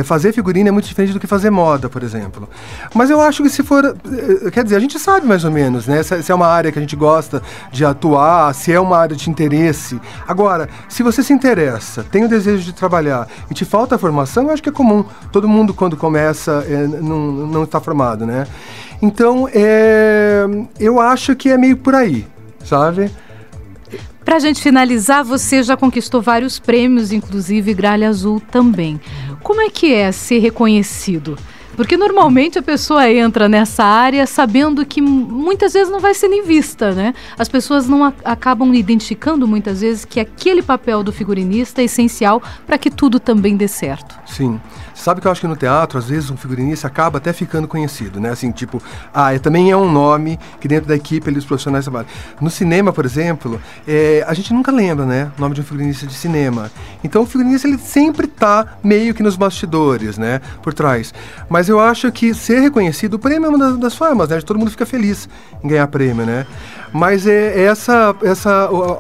Fazer figurino é muito diferente do que fazer moda, por exemplo. Mas eu acho que se for... Quer dizer, a gente sabe mais ou menos, né? Se é uma área que a gente gosta de atuar, se é uma área de interesse. Agora, se você se interessa, tem o desejo de trabalhar e te falta formação, eu acho que é comum. Todo mundo, quando começa, não está formado, né? Então, eu acho que é meio por aí, sabe? Pra gente finalizar, você já conquistou vários prêmios, inclusive Gralha Azul também. Como é que é ser reconhecido? Porque normalmente a pessoa entra nessa área sabendo que muitas vezes não vai ser nem vista, né? As pessoas não acabam identificando muitas vezes que aquele papel do figurinista é essencial para que tudo também dê certo. Sim. Sabe que eu acho que no teatro, às vezes, um figurinista acaba até ficando conhecido, né? Assim, tipo, também é um nome que dentro da equipe os profissionais trabalham. No cinema, por exemplo, a gente nunca lembra, né? O nome de um figurinista de cinema. Então, o figurinista, ele sempre tá meio que nos bastidores, né? Por trás. Mas eu acho que ser reconhecido, o prêmio é uma das formas, né? Todo mundo fica feliz em ganhar prêmio, né? Mas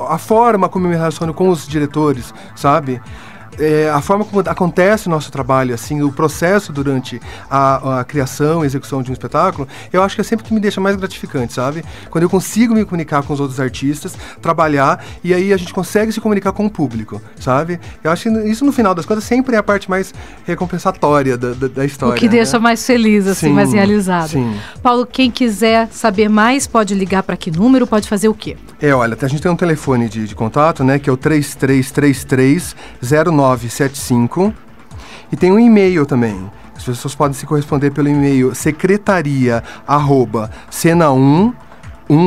a forma como eu me relaciono com os diretores, sabe? A forma como acontece o nosso trabalho, assim, o processo durante a criação e execução de um espetáculo, eu acho que é sempre que me deixa mais gratificante, sabe? Quando eu consigo me comunicar com os outros artistas, trabalhar, e aí a gente consegue se comunicar com o público, sabe? Eu acho que isso, no final das contas, sempre é a parte mais recompensatória da história. O que deixa mais feliz, assim, mais realizado. Sim. Paulo, quem quiser saber mais, pode ligar para que número, pode fazer o quê? Olha, a gente tem um telefone de contato, né, que é o 3333-0975, e tem um e-mail também. As pessoas podem se corresponder pelo e-mail secretaria@cena1,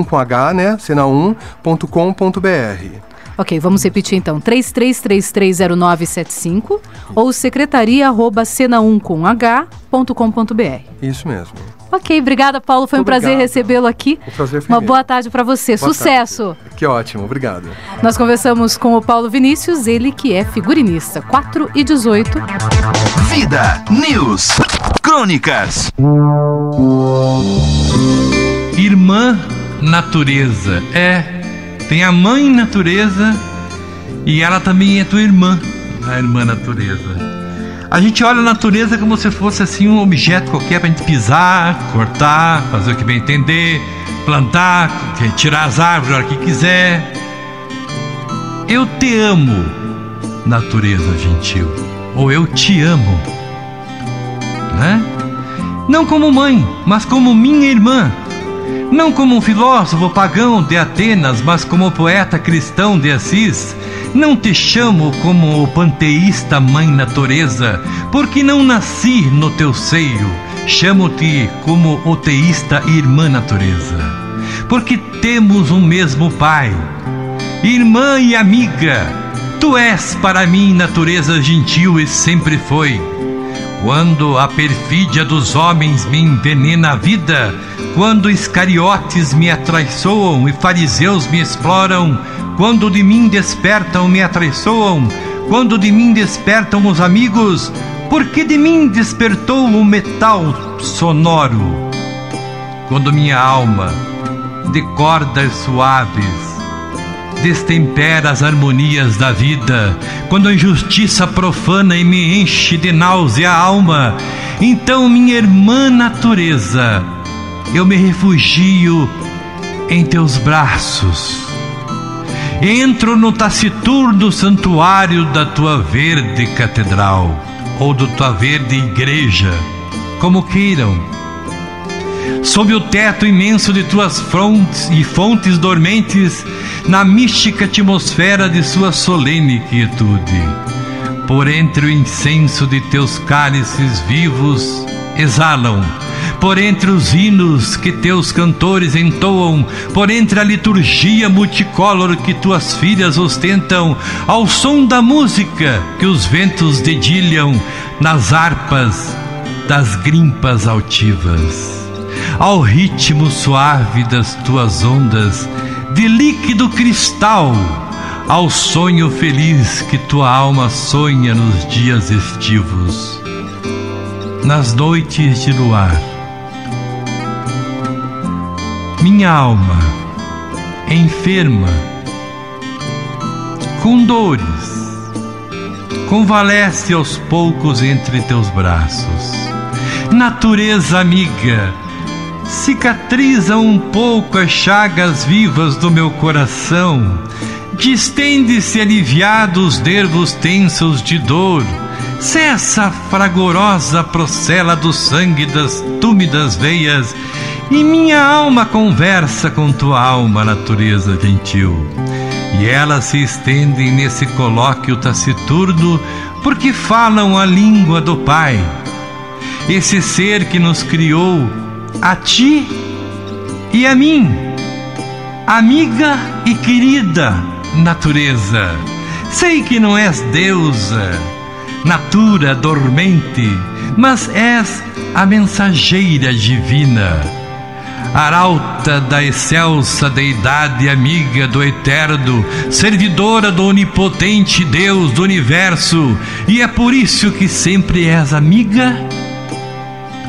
com H, né, cena1.com.br. Ok, vamos repetir então, 33330975 ou secretaria@cena1.com.br. Isso mesmo. Ok, obrigada, Paulo, foi um prazer recebê-lo aqui. O prazer foi Uma boa tarde para você, boa sucesso! Tarde. Que ótimo, obrigado. Nós conversamos com o Paulo Vinícius, ele que é figurinista, 4h18. Vida News Crônicas. Irmã Natureza, tem a mãe natureza e ela também é tua irmã, a irmã natureza. A gente olha a natureza como se fosse assim um objeto qualquer pra gente pisar, cortar, fazer o que bem entender, plantar, tirar as árvores a hora que quiser. Eu te amo, natureza gentil, ou eu te amo, né? Não como mãe, mas como minha irmã. Não como um filósofo pagão de Atenas, mas como poeta cristão de Assis. Não te chamo como o panteísta mãe natureza, porque não nasci no teu seio. Chamo-te como o teísta irmã natureza, porque temos um mesmo pai. Irmã e amiga, tu és para mim natureza gentil e sempre foi. Quando a perfídia dos homens me envenena a vida, quando iscariotes me atraiçoam e fariseus me exploram, quando de mim despertam me atraiçoam, quando de mim despertam os amigos, porque de mim despertou o metal sonoro. Quando minha alma, de cordas suaves, destempera as harmonias da vida, quando a injustiça profana e me enche de náusea a alma, então, minha irmã natureza, eu me refugio em teus braços. Entro no taciturno santuário da tua verde catedral, ou da tua verde igreja, como queiram. Sob o teto imenso de tuas fontes dormentes, na mística atmosfera de sua solene quietude, por entre o incenso de teus cálices vivos exalam, por entre os hinos que teus cantores entoam, por entre a liturgia multicolor que tuas filhas ostentam, ao som da música que os ventos dedilham nas harpas das grimpas altivas, ao ritmo suave das tuas ondas de líquido cristal, ao sonho feliz que tua alma sonha nos dias estivos, nas noites de luar. Minha alma, enferma, com dores, convalesce aos poucos entre teus braços. Natureza amiga, cicatriza um pouco as chagas vivas do meu coração, distende-se aliviado os nervos tensos de dor, cessa a fragorosa procela do sangue das túmidas veias, e minha alma conversa com tua alma, natureza gentil, e elas se estendem nesse colóquio taciturno, porque falam a língua do Pai, esse ser que nos criou, a ti e a mim, amiga e querida natureza. Sei que não és deusa, natura dormente, mas és a mensageira divina, arauta da excelsa deidade, amiga do eterno, servidora do onipotente Deus do universo, e é por isso que sempre és amiga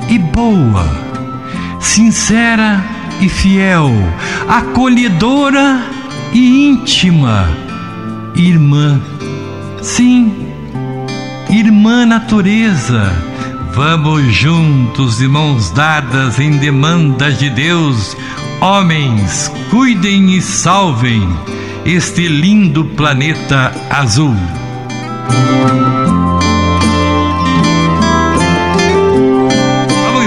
e boa, sincera e fiel, acolhedora e íntima, irmã. Sim, irmã natureza. Vamos juntos de mãos dadas em demanda de Deus, homens, cuidem e salvem este lindo planeta azul.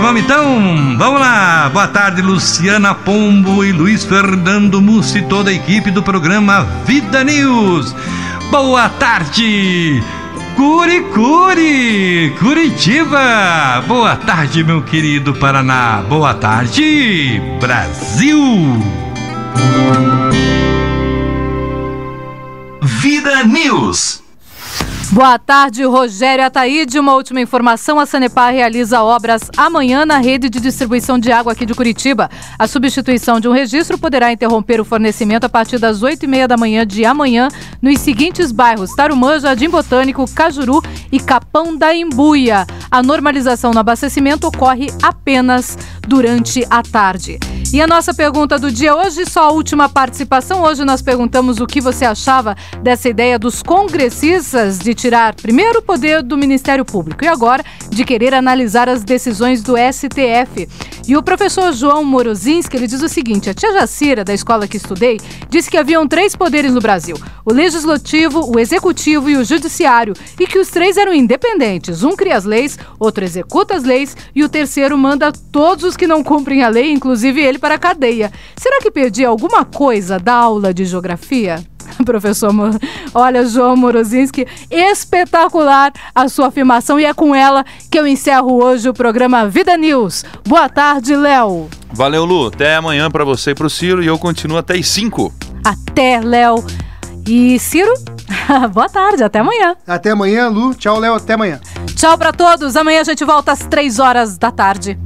Vamos então, vamos lá. Boa tarde, Luciana Pombo e Luiz Fernando Mussi e toda a equipe do programa Vida News. Boa tarde, Curitiba. Boa tarde, meu querido Paraná. Boa tarde, Brasil. Vida News. Boa tarde, Rogério Ataíde. Uma última informação: a Sanepar realiza obras amanhã na rede de distribuição de água aqui de Curitiba. A substituição de um registro poderá interromper o fornecimento a partir das 8h30 da manhã de amanhã nos seguintes bairros: Tarumã, Jardim Botânico, Cajuru e Capão da Embuia. A normalização no abastecimento ocorre apenas durante a tarde. E a nossa pergunta do dia hoje, só a última participação. Hoje nós perguntamos o que você achava dessa ideia dos congressistas de tirar primeiro o poder do Ministério Público e agora de querer analisar as decisões do STF. E o professor João Morozinski, ele diz o seguinte: a tia Jacira, da escola que estudei, disse que haviam 3 poderes no Brasil: o legislativo, o executivo e o judiciário, e que os 3 eram independentes. Um cria as leis, outro executa as leis e o terceiro manda todos os que não cumprem a lei, inclusive ele, para a cadeia. Será que perdi alguma coisa da aula de geografia? Professor, olha, João Morozinski, espetacular a sua afirmação, e é com ela que eu encerro hoje o programa Vida News. Boa tarde, Léo. Valeu, Lu. Até amanhã para você e pro Ciro, e eu continuo até às 5. Até, Léo. E Ciro, boa tarde, até amanhã. Até amanhã, Lu. Tchau, Léo, até amanhã. Tchau para todos. Amanhã a gente volta às 3 horas da tarde.